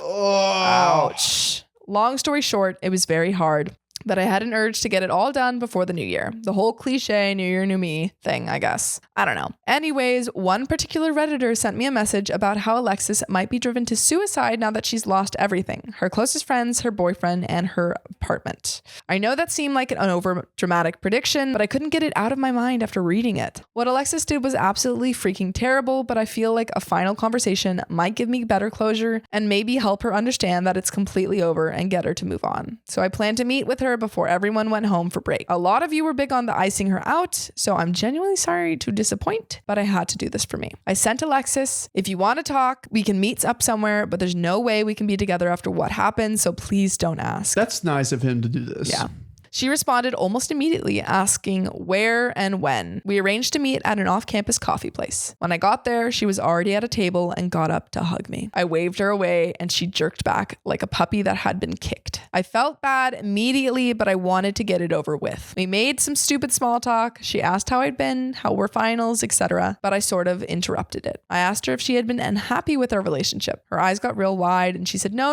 Oh. Ouch. Long story short, it was very hard, but I had an urge to get it all done before the new year. The whole cliche New Year, New Me thing, I guess. I don't know. Anyways, one particular Redditor sent me a message about how Alexis might be driven to suicide now that she's lost everything. Her closest friends, her boyfriend, and her apartment. I know that seemed like an over-dramatic prediction, but I couldn't get it out of my mind after reading it. What Alexis did was absolutely freaking terrible, but I feel like a final conversation might give me better closure and maybe help her understand that it's completely over and get her to move on. So I plan to meet with her before everyone went home for break. A lot of you were big on the icing her out, so I'm genuinely sorry to disappoint, but I had to do this for me. I sent Alexis, if you want to talk, we can meet up somewhere, but there's no way we can be together after what happened, so please don't ask. That's nice of him to do this. Yeah. She responded almost immediately, asking where and when. We arranged to meet at an off-campus coffee place. When I got there, she was already at a table and got up to hug me. I waved her away and she jerked back like a puppy that had been kicked. I felt bad immediately, but I wanted to get it over with. We made some stupid small talk. She asked how I'd been, how were finals, etc., but I sort of interrupted it. I asked her if she had been unhappy with our relationship. Her eyes got real wide and she said no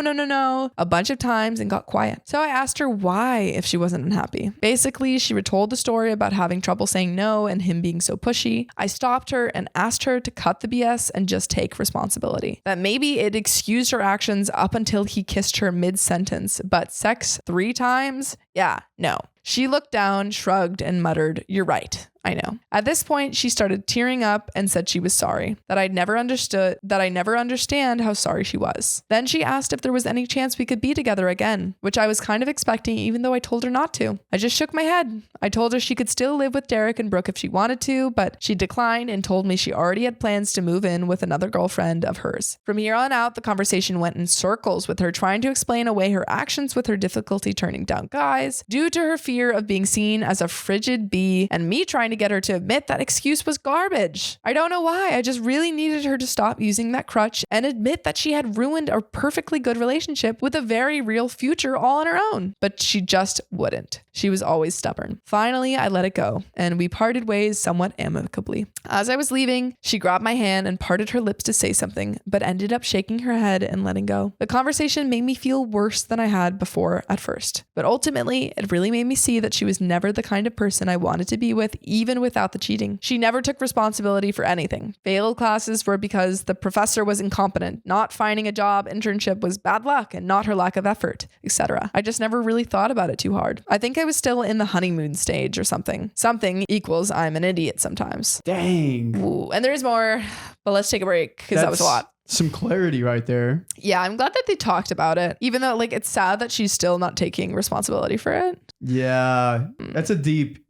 a bunch of times and got quiet. So I asked her why if she wasn't unhappy. Basically, she retold the story about having trouble saying no and him being so pushy. I stopped her and asked her to cut the BS and just take responsibility. That maybe it excused her actions up until he kissed her mid-sentence, but sex 3 times? Yeah, no. She looked down, shrugged, and muttered, "You're right. I know." At this point, she started tearing up and said she was sorry, that I never understand how sorry she was. Then she asked if there was any chance we could be together again, which I was kind of expecting even though I told her not to. I just shook my head. I told her she could still live with Derek and Brooke if she wanted to, but she declined and told me she already had plans to move in with another girlfriend of hers. From here on out, the conversation went in circles with her trying to explain away her actions with her difficulty turning down guys due to her fear of being seen as a frigid bee and me trying to get her to admit that excuse was garbage. I don't know why. I just really needed her to stop using that crutch and admit that she had ruined a perfectly good relationship with a very real future all on her own. But she just wouldn't. She was always stubborn. Finally, I let it go and we parted ways somewhat amicably. As I was leaving, she grabbed my hand and parted her lips to say something, but ended up shaking her head and letting go. The conversation made me feel worse than I had before at first, but ultimately it really made me see that she was never the kind of person I wanted to be with, even without the cheating. She never took responsibility for anything. Failed classes were because the professor was incompetent. Not finding a job internship was bad luck and not her lack of effort, etc. I just never really thought about it too hard. I think I was still in the honeymoon stage or something. Something equals I'm an idiot sometimes. Dang. Ooh, and there's more, but let's take a break because that was a lot. some clarity right there. Yeah, I'm glad that they talked about it, even though like it's sad that she's still not taking responsibility for it. Yeah, that's a deep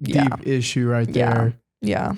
issue right there. Yeah.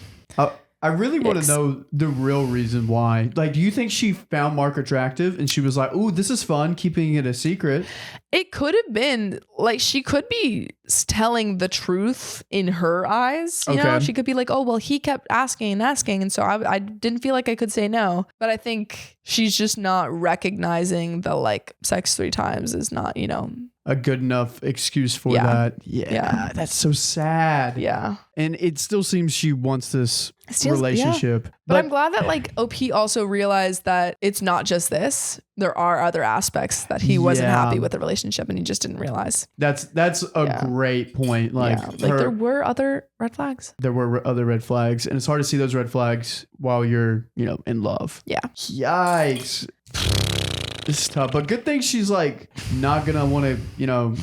I really want to know the real reason why. Like, do you think she found Mark attractive and she was like, "Ooh, this is fun, keeping it a secret"? It could have been like she could be telling the truth in her eyes. You know, she could be like, "Oh, well, he kept asking and asking, and so I didn't feel like I could say no." But I think she's just not recognizing the like sex 3 times is not, you know, a good enough excuse for that. Yeah, that's so sad. Yeah. And it still seems she wants this relationship. But I'm glad that like OP also realized that it's not just this. There are other aspects that he wasn't happy with the relationship and he just didn't realize. That's a great point. Like, there were other red flags. There were other red flags. And it's hard to see those red flags while you're, you know, in love. Yeah. Yikes. It's tough. But good thing she's like not going to want to, you know,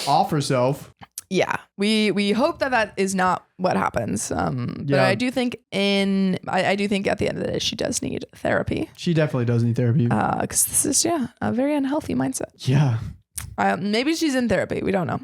off herself. Yeah, we hope that is not what happens. But I do think I do think at the end of the day she does need therapy. She definitely does need therapy. Because this is a very unhealthy mindset. Yeah. Maybe she's in therapy. We don't know.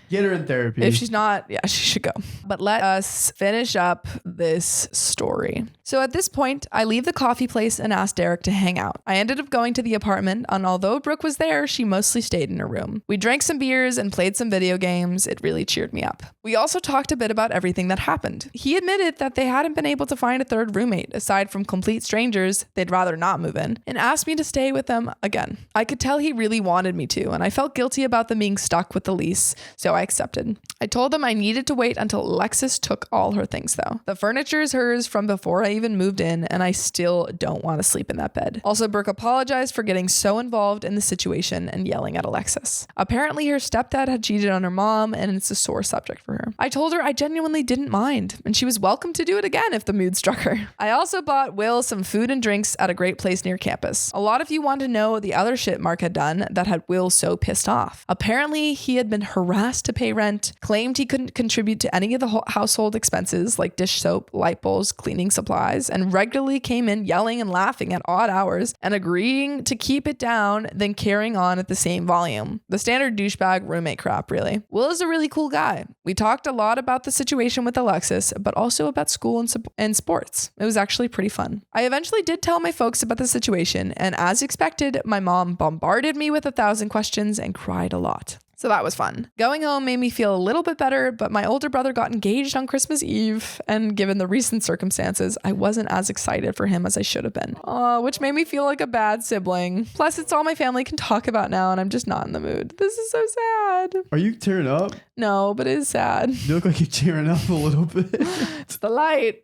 Get her in therapy. If she's not, she should go. But let us finish up this story. So at this point, I leave the coffee place and ask Derek to hang out. I ended up going to the apartment, and although Brooke was there, she mostly stayed in her room. We drank some beers and played some video games. It really cheered me up. We also talked a bit about everything that happened. He admitted that they hadn't been able to find a third roommate. Aside from complete strangers, they'd rather not move in, and asked me to stay with them again. I could tell he really wanted me to, and I felt guilty about them being stuck with the lease, so I accepted. I told them I needed to wait until Alexis took all her things though. The furniture is hers from before I even moved in, and I still don't want to sleep in that bed. Also, Brooke apologized for getting so involved in the situation and yelling at Alexis. Apparently her stepdad had cheated on her mom, and it's a sore subject for her. I told her I genuinely didn't mind, and she was welcome to do it again if the mood struck her. I also bought Will some food and drinks at a great place near campus. A lot of you want to know the other shit Mark had done that had Will so pissed off. Apparently he had been harassed to pay rent, claimed he couldn't contribute to any of the household expenses like dish soap, light bulbs, cleaning supplies, and regularly came in yelling and laughing at odd hours and agreeing to keep it down, then carrying on at the same volume. The standard douchebag roommate crap, really. Will is a really cool guy. We talked a lot about the situation with Alexis, but also about school and sports. It was actually pretty fun. I eventually did tell my folks about the situation, and as expected, my mom bombarded me with 1,000 questions and cried a lot. So that was fun. Going home made me feel a little bit better, but my older brother got engaged on Christmas Eve, and given the recent circumstances, I wasn't as excited for him as I should have been. Which made me feel like a bad sibling. Plus, it's all my family can talk about now, and I'm just not in the mood. This is so sad. Are you tearing up? No, but it is sad. You look like you're tearing up a little bit. It's the light.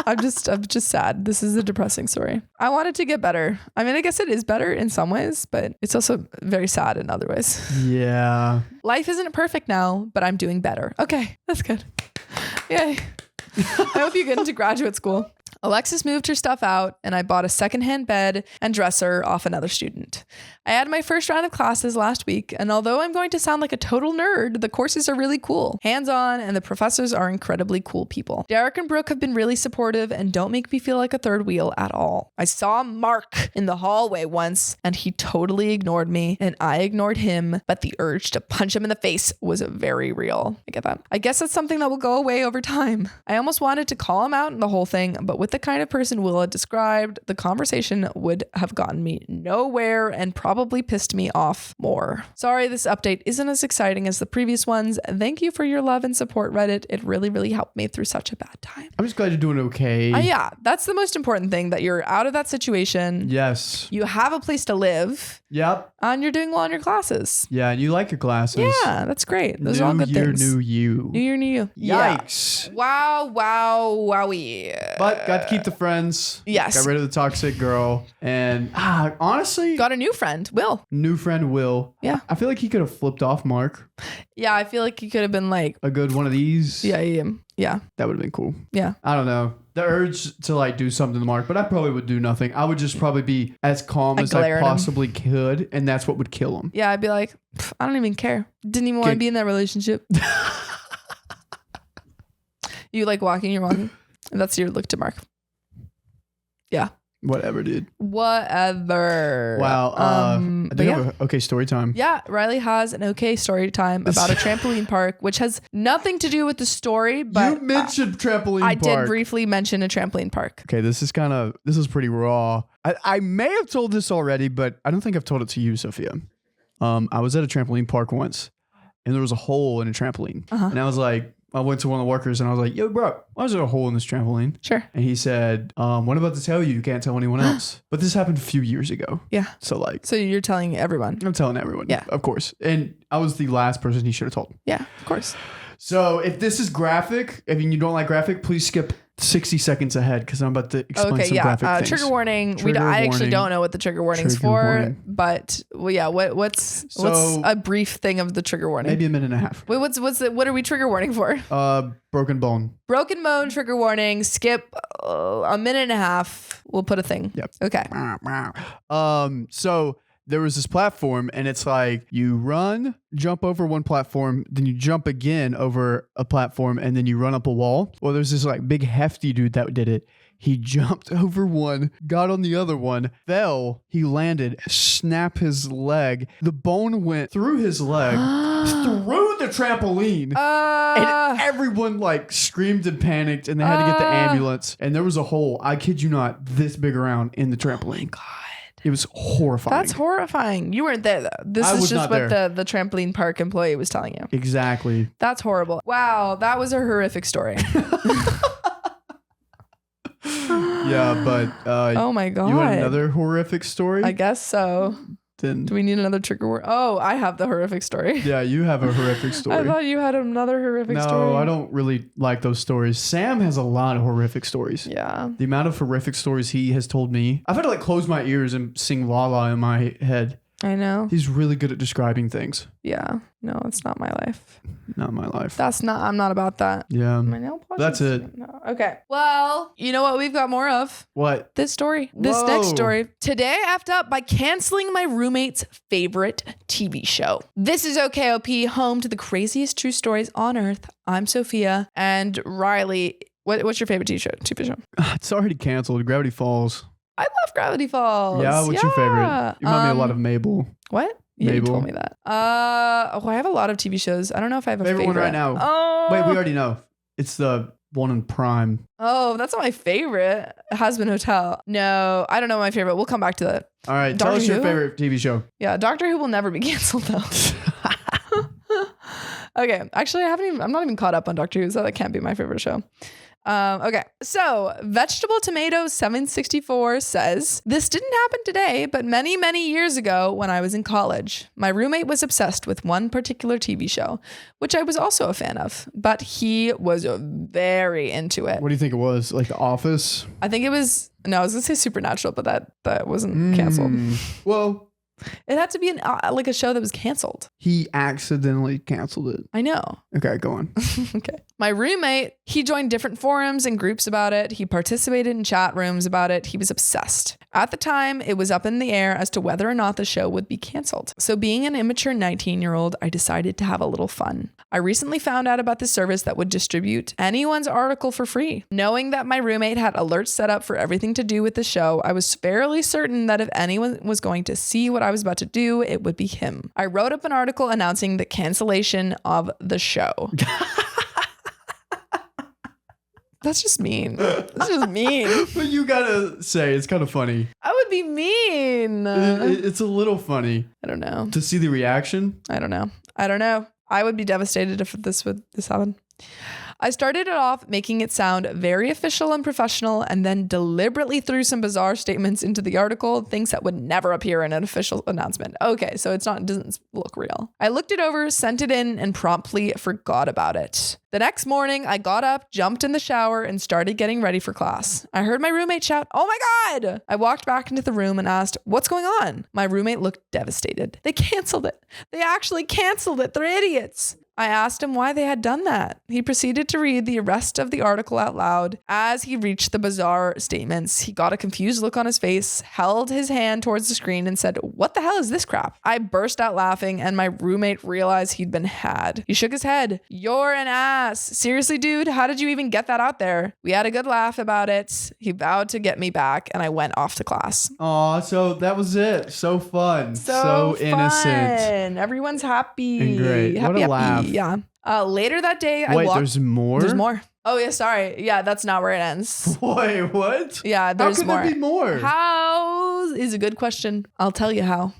I'm just sad. This is a depressing story. I want it to get better. I mean, I guess it is better in some ways, but it's also very sad in other ways. Yeah. Life isn't perfect now, but I'm doing better. Okay, that's good. Yay. I hope you get into graduate school. Alexis moved her stuff out, and I bought a secondhand bed and dresser off another student. I had my first round of classes last week, and although I'm going to sound like a total nerd, the courses are really cool, hands-on, and the professors are incredibly cool people. Derek and Brooke have been really supportive and don't make me feel like a third wheel at all. I saw Mark in the hallway once, and he totally ignored me, and I ignored him, but the urge to punch him in the face was very real. I get that. I guess that's something that will go away over time. I almost wanted to call him out in the whole thing, but with the kind of person Will had described, the conversation would have gotten me nowhere and probably pissed me off more. Sorry, this update isn't as exciting as the previous ones. Thank you for your love and support, Reddit. It really, really helped me through such a bad time. I'm just glad you're doing okay. Yeah, that's the most important thing, that you're out of that situation. Yes. You have a place to live. Yep. And you're doing well in your classes. Yeah, and you like your classes. Yeah, that's great. Those are all good things. New year, new you. New year, new you. Yikes. Yeah. Wow, wowie. But got to keep the friends. Yes. Got rid of the toxic girl. And honestly, got a new friend, Will. New friend, Will. Yeah. I feel like he could have flipped off Mark. Yeah, I feel like he could have been like a good one of these. Yeah. That would have been cool. Yeah. I don't know. The urge to like do something to Mark, but I probably would do nothing. I would just probably be as calm as I possibly could, and that's what would kill him. Yeah, I'd be like, I don't even care. Didn't even want to be in that relationship. You like walking, you're walking. And that's your look to Mark. Yeah. Whatever, dude. Whatever. Wow. I do have a okay story time. Yeah, Riley has an okay story time about a trampoline park, which has nothing to do with the story, but you mentioned trampoline I park. did briefly mention a trampoline park. Okay, this is pretty raw. I may have told this already, but I don't think I've told it to you, Sophia. I was at a trampoline park once, and there was a hole in a trampoline, and I went to one of the workers and I was like, yo, bro, why is there a hole in this trampoline? Sure. And he said, what I'm about to tell you, you can't tell anyone else. But this happened a few years ago. Yeah. So you're telling everyone. I'm telling everyone. Yeah. Of course. And I was the last person he should have told. Yeah, of course. So if this is graphic, if you don't like graphic, please skip 60 seconds ahead because I'm about to explain some graphic things. Trigger warning. I actually don't know what the trigger warning's for, but what's a brief thing of the trigger warning? Maybe a minute and a half. Wait, what are we trigger warning for? Broken bone. Broken bone trigger warning. Skip a minute and a half. We'll put a thing. Yep. Okay. So there was this platform and it's like you run, jump over one platform, then you jump again over a platform and then you run up a wall. Well, there's this like big hefty dude that did it. He jumped over one, got on the other one, fell, he landed, snapped his leg. The bone went through his leg, through the trampoline. And everyone like screamed and panicked and they had to get the ambulance. And there was a hole, I kid you not, this big around in the trampoline. Oh my God. It was horrifying. That's horrifying. You weren't there though. This is just what the trampoline park employee was telling you. Exactly. That's horrible. Wow, that was a horrific story. Yeah, but oh my God. You want another horrific story? I guess so. Then do we need another trigger word? Oh, I have the horrific story. Yeah, you have a horrific story. I thought you had another horrific story. No, I don't really like those stories. Sam has a lot of horrific stories. Yeah. The amount of horrific stories he has told me. I've had to like close my ears and sing La La in my head. I know. He's really good at describing things. Yeah. No, it's not my life. Not my life. I'm not about that. Yeah. My nail polish. That's it. No. Okay. Well, you know what we've got more of? What? This story. This next story. Today I effed up by canceling my roommate's favorite TV show. This is OKOP, home to the craziest true stories on earth. I'm Sophia and Riley. What's your favorite TV show? It's already canceled. Gravity Falls. I love Gravity Falls. Yeah, what's your favorite? You remind me a lot of Mabel. What? Yeah, you told me that. I have a lot of TV shows. I don't know if I have a favorite one right now. Oh. Wait, we already know. It's the one in Prime. Oh, that's not my favorite. Hazbin Hotel. No, I don't know my favorite. We'll come back to that. All right, tell us your favorite TV show. Yeah, Doctor Who will never be canceled though. Okay, actually, I'm not even caught up on Doctor Who, so that can't be my favorite show. Okay, so Vegetable Tomato 764 says, this didn't happen today, but many, many years ago when I was in college, my roommate was obsessed with one particular TV show, which I was also a fan of, but he was very into it. What do you think it was? Like The Office? I think it was, no, I was going to say Supernatural, but that wasn't canceled. Well, it had to be like a show that was canceled. He accidentally canceled it. I know. Okay, go on. Okay. My roommate, he joined different forums and groups about it. He participated in chat rooms about it. He was obsessed. At the time, it was up in the air as to whether or not the show would be canceled. So being an immature 19-year-old, I decided to have a little fun. I recently found out about the service that would distribute anyone's article for free. Knowing that my roommate had alerts set up for everything to do with the show, I was fairly certain that if anyone was going to see what I was about to do, it would be him. I wrote up an article announcing the cancellation of the show. That's just mean. That's just mean. But you gotta say, it's kind of funny. I would be mean. It's a little funny. I don't know. To see the reaction? I don't know. I would be devastated if this happened. I started it off making it sound very official and professional, and then deliberately threw some bizarre statements into the article, things that would never appear in an official announcement. Okay, so it doesn't look real. I looked it over, sent it in, and promptly forgot about it. The next morning, I got up, jumped in the shower, and started getting ready for class. I heard my roommate shout, "Oh my God!" I walked back into the room and asked, "What's going on?" My roommate looked devastated. They canceled it. They actually canceled it. They're idiots. I asked him why they had done that. He proceeded proceeded to read the rest of the article out loud. As he reached the bizarre statements, he got a confused look on his face, held his hand towards the screen and said, "What the hell is this crap?" I burst out laughing and my roommate realized he'd been had. He shook his head. "You're an ass. Seriously, dude, how did you even get that out there?" We had a good laugh about it. He vowed to get me back and I went off to class. Aw, so that was it. So fun. So innocent. Everyone's happy. And great. What a laugh. Yeah. Later that day, Wait, there's more? There's more. Oh, yeah, sorry. Yeah, that's not where it ends. Wait, what? Yeah, there's more. How could there be more? How is a good question. I'll tell you how.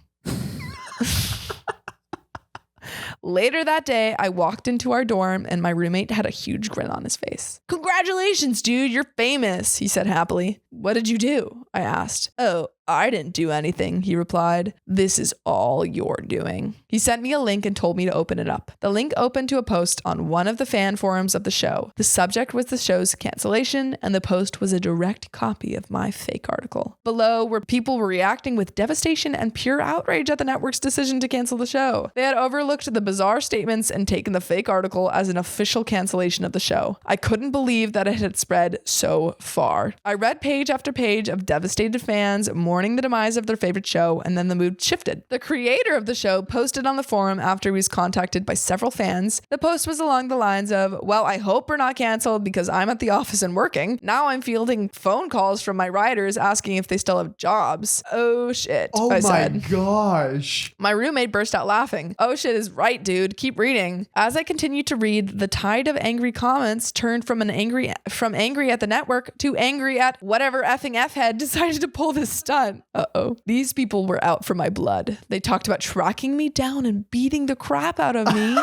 Later that day, I walked into our dorm and my roommate had a huge grin on his face. "Congratulations, dude, you're famous," he said happily. "What did you do?" I asked. "Oh, I didn't do anything," he replied. "This is all you're doing." He sent me a link and told me to open it up. The link opened to a post on one of the fan forums of the show. The subject was the show's cancellation, and the post was a direct copy of my fake article. Below were people reacting with devastation and pure outrage at the network's decision to cancel the show. They had overlooked the bizarre statements and taken the fake article as an official cancellation of the show. I couldn't believe that it had spread so far. I read page after page of devastated fans mourning the demise of their favorite show, and then the mood shifted. The creator of the show posted on the forum after he was contacted by several fans. The post was along the lines of, "Well, I hope we're not canceled because I'm at the office and working. Now I'm fielding phone calls from my writers asking if they still have jobs." Oh shit, oh I my said. Gosh. My roommate burst out laughing. "Oh shit is right, dude. Keep reading." As I continued to read, the tide of angry comments turned from angry at the network to angry at whatever effing F-head decided to pull this stunt. Uh-oh. These people were out for my blood. They talked about tracking me down and beating the crap out of me.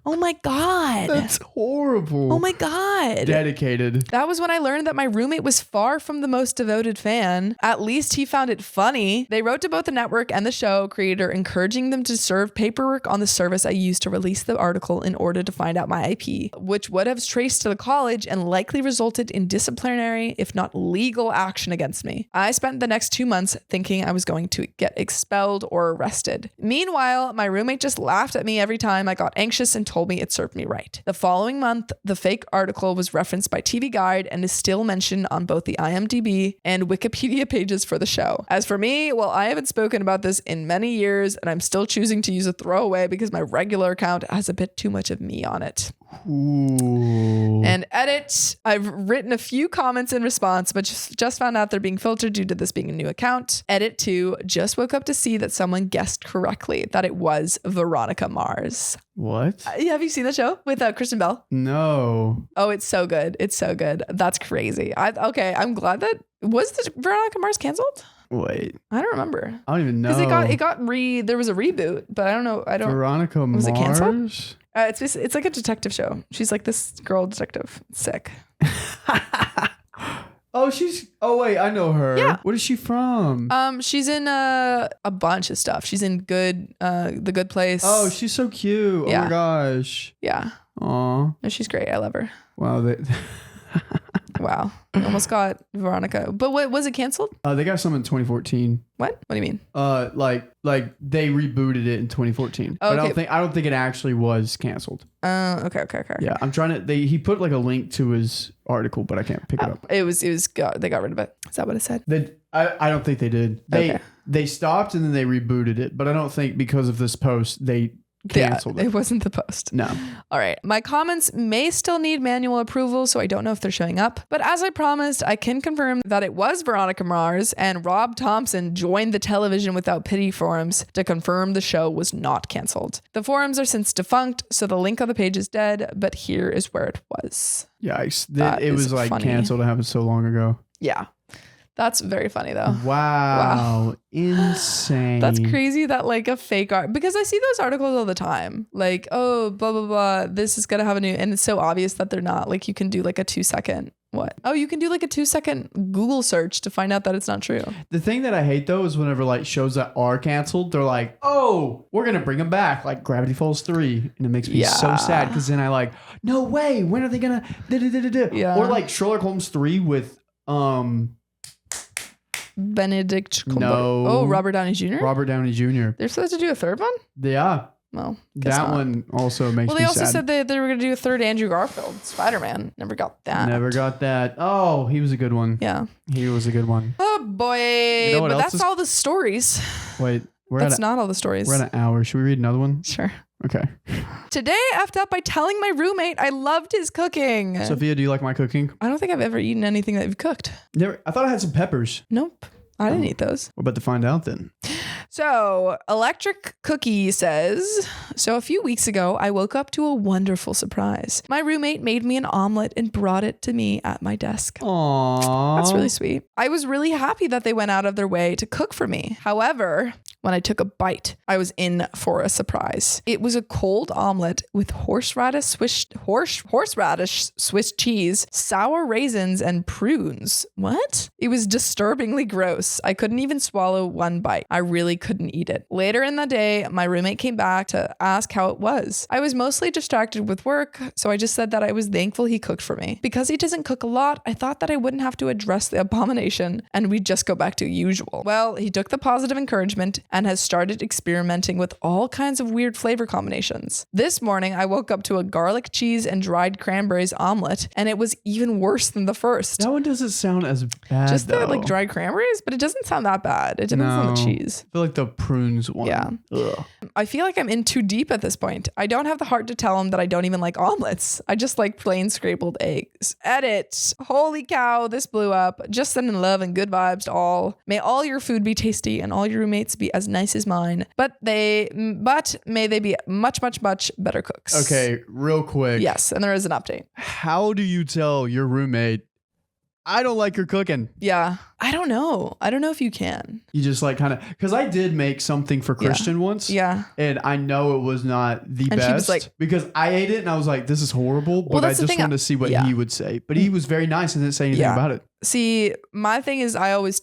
Oh my God. That's horrible. Oh my God. Dedicated. That was when I learned that my roommate was far from the most devoted fan. At least he found it funny. They wrote to both the network and the show creator, encouraging them to serve paperwork on the service I used to release the article in order to find out my IP, which would have traced to the college and likely resulted in disciplinary, if not legal action against me. I spent the next 2 months thinking I was going to get expelled or arrested. Meanwhile, my roommate just laughed at me every time I got anxious and told me it served me right. The following month, the fake article was referenced by TV Guide and is still mentioned on both the IMDb and Wikipedia pages for the show. As for me, well, I haven't spoken about this in many years and I'm still choosing to use a throwaway because my regular account has a bit too much of me on it. Ooh. And edit, I've written a few comments in response, but just found out they're being filtered due to this being a new account. Edit 2, just woke up to see that someone guessed correctly that it was Veronica Mars. What? Have you seen the show with Kristen Bell? No. Oh, it's so good. It's so good. That's crazy. Okay, I'm glad that was the Veronica Mars canceled? Wait. I don't remember. I don't even know. Because there was a reboot, but I don't know. Veronica Mars? Was it canceled? It's like a detective show. She's like this girl detective. It's sick. Oh wait, I know her. Yeah. What is she from? She's in a bunch of stuff. She's in The Good Place. Oh, she's so cute. Yeah. Oh my gosh. Yeah. Aw. No, she's great. I love her. Wow. Wow. Almost got Veronica. But what was it canceled? They got some in 2014. What? What do you mean? Like they rebooted it in 2014. Oh, but okay. I don't think it actually was canceled. Okay. Yeah, I'm trying to. He put like a link to his article, but I can't pick it up. They got rid of it. Is that what it said? I don't think they did. They stopped and then they rebooted it, but I don't think because of this post they canceled it. It wasn't the post. No. All right. My comments may still need manual approval, so I don't know if they're showing up. But as I promised, I can confirm that it was Veronica Mars and Rob Thompson joined the Television Without Pity forums to confirm the show was not canceled. The forums are since defunct, so the link on the page is dead, but here is where it was. Yikes. It was like funny. Canceled. It happened so long ago. Yeah. That's very funny though. Wow. Insane. That's crazy that like a fake art, because I see those articles all the time. Like, oh, blah, blah, blah. This is going to have a new, and it's so obvious that they're not. Like you can do like a 2-second. What? Oh, you can do like a 2-second Google search to find out that it's not true. The thing that I hate though is whenever like shows that are canceled, they're like, oh, we're going to bring them back, like Gravity Falls 3. And it makes me so sad because then I like, no way. When are they going to? Yeah. Or like Sherlock Holmes 3 with Benedict Cumberbatch. No. Oh, Robert Downey Jr.? Robert Downey Jr. They're supposed to do a third one? Yeah. Well, that one also makes me sad. Well, they also said they were going to do a third Andrew Garfield Spider-Man. Never got that. Never got that. Oh, he was a good one. Yeah. He was a good one. Oh, boy. You know, but that's all the stories. Wait. That's not all the stories. We're at an hour. Should we read another one? Sure. Okay. Today I effed up by telling my roommate I loved his cooking. Sophia, do you like my cooking? I don't think I've ever eaten anything that you've cooked. Never. I thought I had some peppers. Nope. I didn't eat those. We're about to find out then. So, Electric Cookie says, so a few weeks ago, I woke up to a wonderful surprise. My roommate made me an omelet and brought it to me at my desk. Aww. That's really sweet. I was really happy that they went out of their way to cook for me. However, when I took a bite, I was in for a surprise. It was a cold omelet with horseradish Swiss cheese, sour raisins, and prunes. What? It was disturbingly gross. I couldn't even swallow one bite. I really couldn't eat it. Later in the day, my roommate came back to ask how it was. I was mostly distracted with work, so I just said that I was thankful he cooked for me. Because he doesn't cook a lot, I thought that I wouldn't have to address the abomination and we'd just go back to usual. Well, he took the positive encouragement and has started experimenting with all kinds of weird flavor combinations. This morning, I woke up to a garlic cheese and dried cranberries omelet, and it was even worse than the first. That one doesn't sound as bad, just though. the like dried cranberries, but it doesn't sound that bad. It depends on the cheese. I feel like the prunes one. Yeah. Ugh. I feel like I'm in too deep at this point. I don't have the heart to tell him that I don't even like omelets. I just like plain scrambled eggs. Edit. Holy cow, this blew up. Just sending love and good vibes to all. May all your food be tasty and all your roommates be as nice as mine. But may they be much, much, much better cooks. Okay, real quick. Yes, and there is an update. How do you tell your roommate, I don't like your cooking? Yeah. I don't know. I don't know if you can. You just like kind of, because I did make something for Christian once. Yeah. And I know it was not the and best. She was like, because I ate it and I was like, this is horrible. But I just wanted to see what he would say. But he was very nice and didn't say anything about it. See, my thing is I always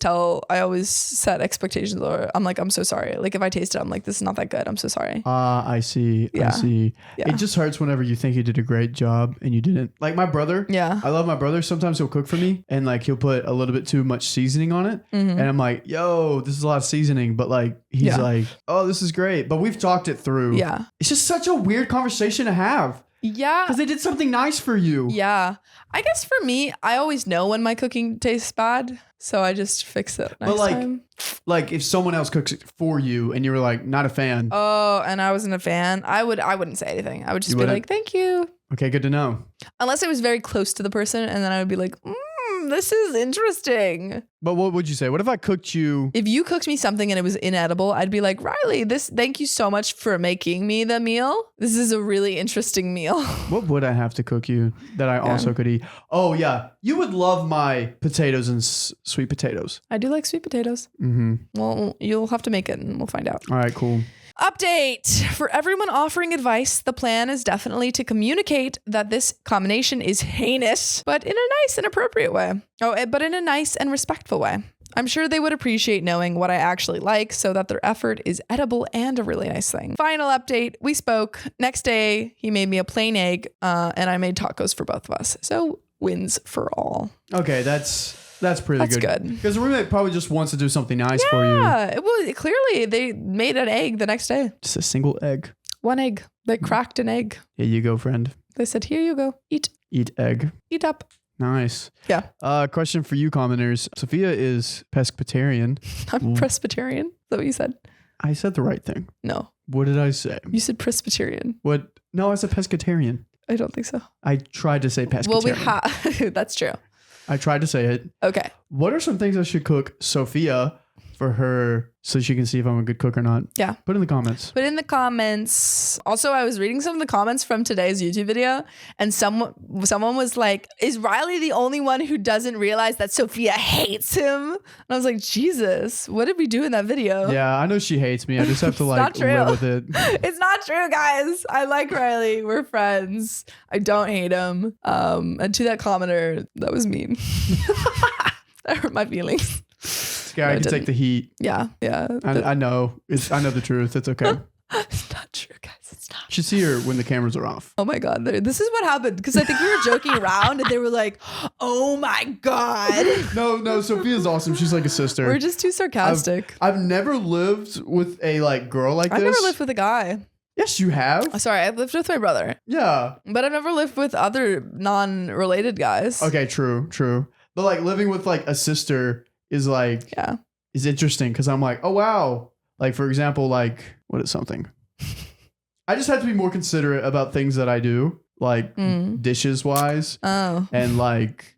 set expectations, or I'm like, I'm so sorry. Like if I taste it, I'm like, this is not that good. I'm so sorry. I see. Yeah. I see. Yeah. It just hurts whenever you think you did a great job and you didn't. Like my brother. Yeah. I love my brother. Sometimes he'll cook for me and like he'll put a little bit too much seasoning on it. Mm-hmm. And I'm like, yo, this is a lot of seasoning. But like, he's like, oh, this is great. But we've talked it through. Yeah. It's just such a weird conversation to have. Yeah. Because they did something nice for you. Yeah. I guess for me, I always know when my cooking tastes bad. So I just fix it next time. Like if someone else cooks it for you and you were like, not a fan. Oh, and I wasn't a fan, I wouldn't say anything. I would just be like, thank you. Okay, good to know. Unless it was very close to the person, and then I would be like, this is interesting. But what would you say? What if I cooked you? If you cooked me something and it was inedible, I'd be like, Riley, thank you so much for making me the meal. This is a really interesting meal. What would I have to cook you that I also could eat? Oh, yeah. You would love my potatoes and sweet potatoes. I do like sweet potatoes. Mm-hmm. Well, you'll have to make it and we'll find out. All right, cool. Update! For everyone offering advice, the plan is definitely to communicate that this combination is heinous, but in a nice and appropriate way. But in a nice and respectful way. I'm sure they would appreciate knowing what I actually like so that their effort is edible and a really nice thing. Final update, we spoke. Next day, he made me a plain egg and I made tacos for both of us. So wins for all. Okay, that's pretty good. That's good. Because the roommate probably just wants to do something nice for you. Yeah, well, clearly they made an egg the next day. Just a single egg. One egg. They cracked an egg. Here you go, friend. They said, here you go. Eat. Eat egg. Eat up. Nice. Yeah. Question for you, commenters. Sophia is pescatarian. I'm Presbyterian. Is that what you said? I said the right thing. No. What did I say? You said Presbyterian. What? No, I said pescatarian. I don't think so. I tried to say pescatarian. Well, we have. That's true. I tried to say it. Okay. What are some things I should cook Sophia for her so she can see if I'm a good cook or not? Yeah. Put in the comments. Put in the comments. Also, I was reading some of the comments from today's YouTube video, and someone was like, is Riley the only one who doesn't realize that Sophia hates him? And I was like, Jesus, what did we do in that video? Yeah, I know she hates me. I just have to like live with it. It's not true, guys. I like Riley. We're friends. I don't hate him. And to that commenter, that was mean. That hurt my feelings. Yeah, I can take the heat. Yeah. I know. I know the truth. It's okay. It's not true, guys. It's not. You should see her when the cameras are off. Oh my God. This is what happened. Because I think we were joking around and they were like, oh my God. No, Sophia's awesome. She's like a sister. We're just too sarcastic. I've never lived with a like girl like this. I've never lived with a guy. Yes, you have. Sorry, I lived with my brother. Yeah. But I've never lived with other non-related guys. Okay, true. But like living with like a sister is like, is interesting because I'm like, oh, wow. Like, for example, like, what is something? I just have to be more considerate about things that I do, like dishes wise. Oh. And like,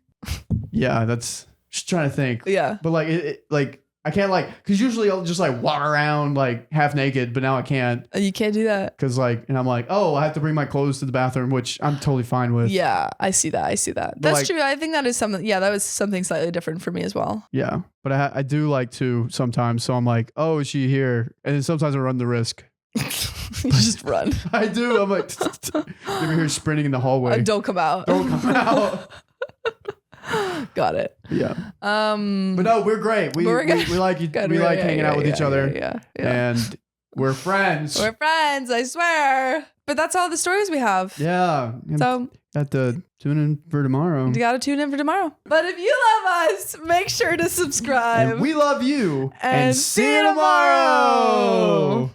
yeah, that's just trying to think. Yeah. But like, like, I can't like, because usually I'll just like walk around like half naked, but now I can't. You can't do that. Because like, and I'm like, oh, I have to bring my clothes to the bathroom, which I'm totally fine with. Yeah, I see that. But That's like, true. I think that is something. Yeah, that was something slightly different for me as well. Yeah. But I do like to sometimes. So I'm like, oh, is she here? And then sometimes I run the risk. You just run. I do. I'm like, you're here sprinting in the hallway. Don't come out. Don't come out. Got it. Yeah. But no, we're great. We like hanging out with each other. Yeah. And we're friends. We're friends, I swear. But that's all the stories we have. Yeah. So have to tune in for tomorrow. You gotta tune in for tomorrow. But if you love us, make sure to subscribe. And we love you. And see you tomorrow.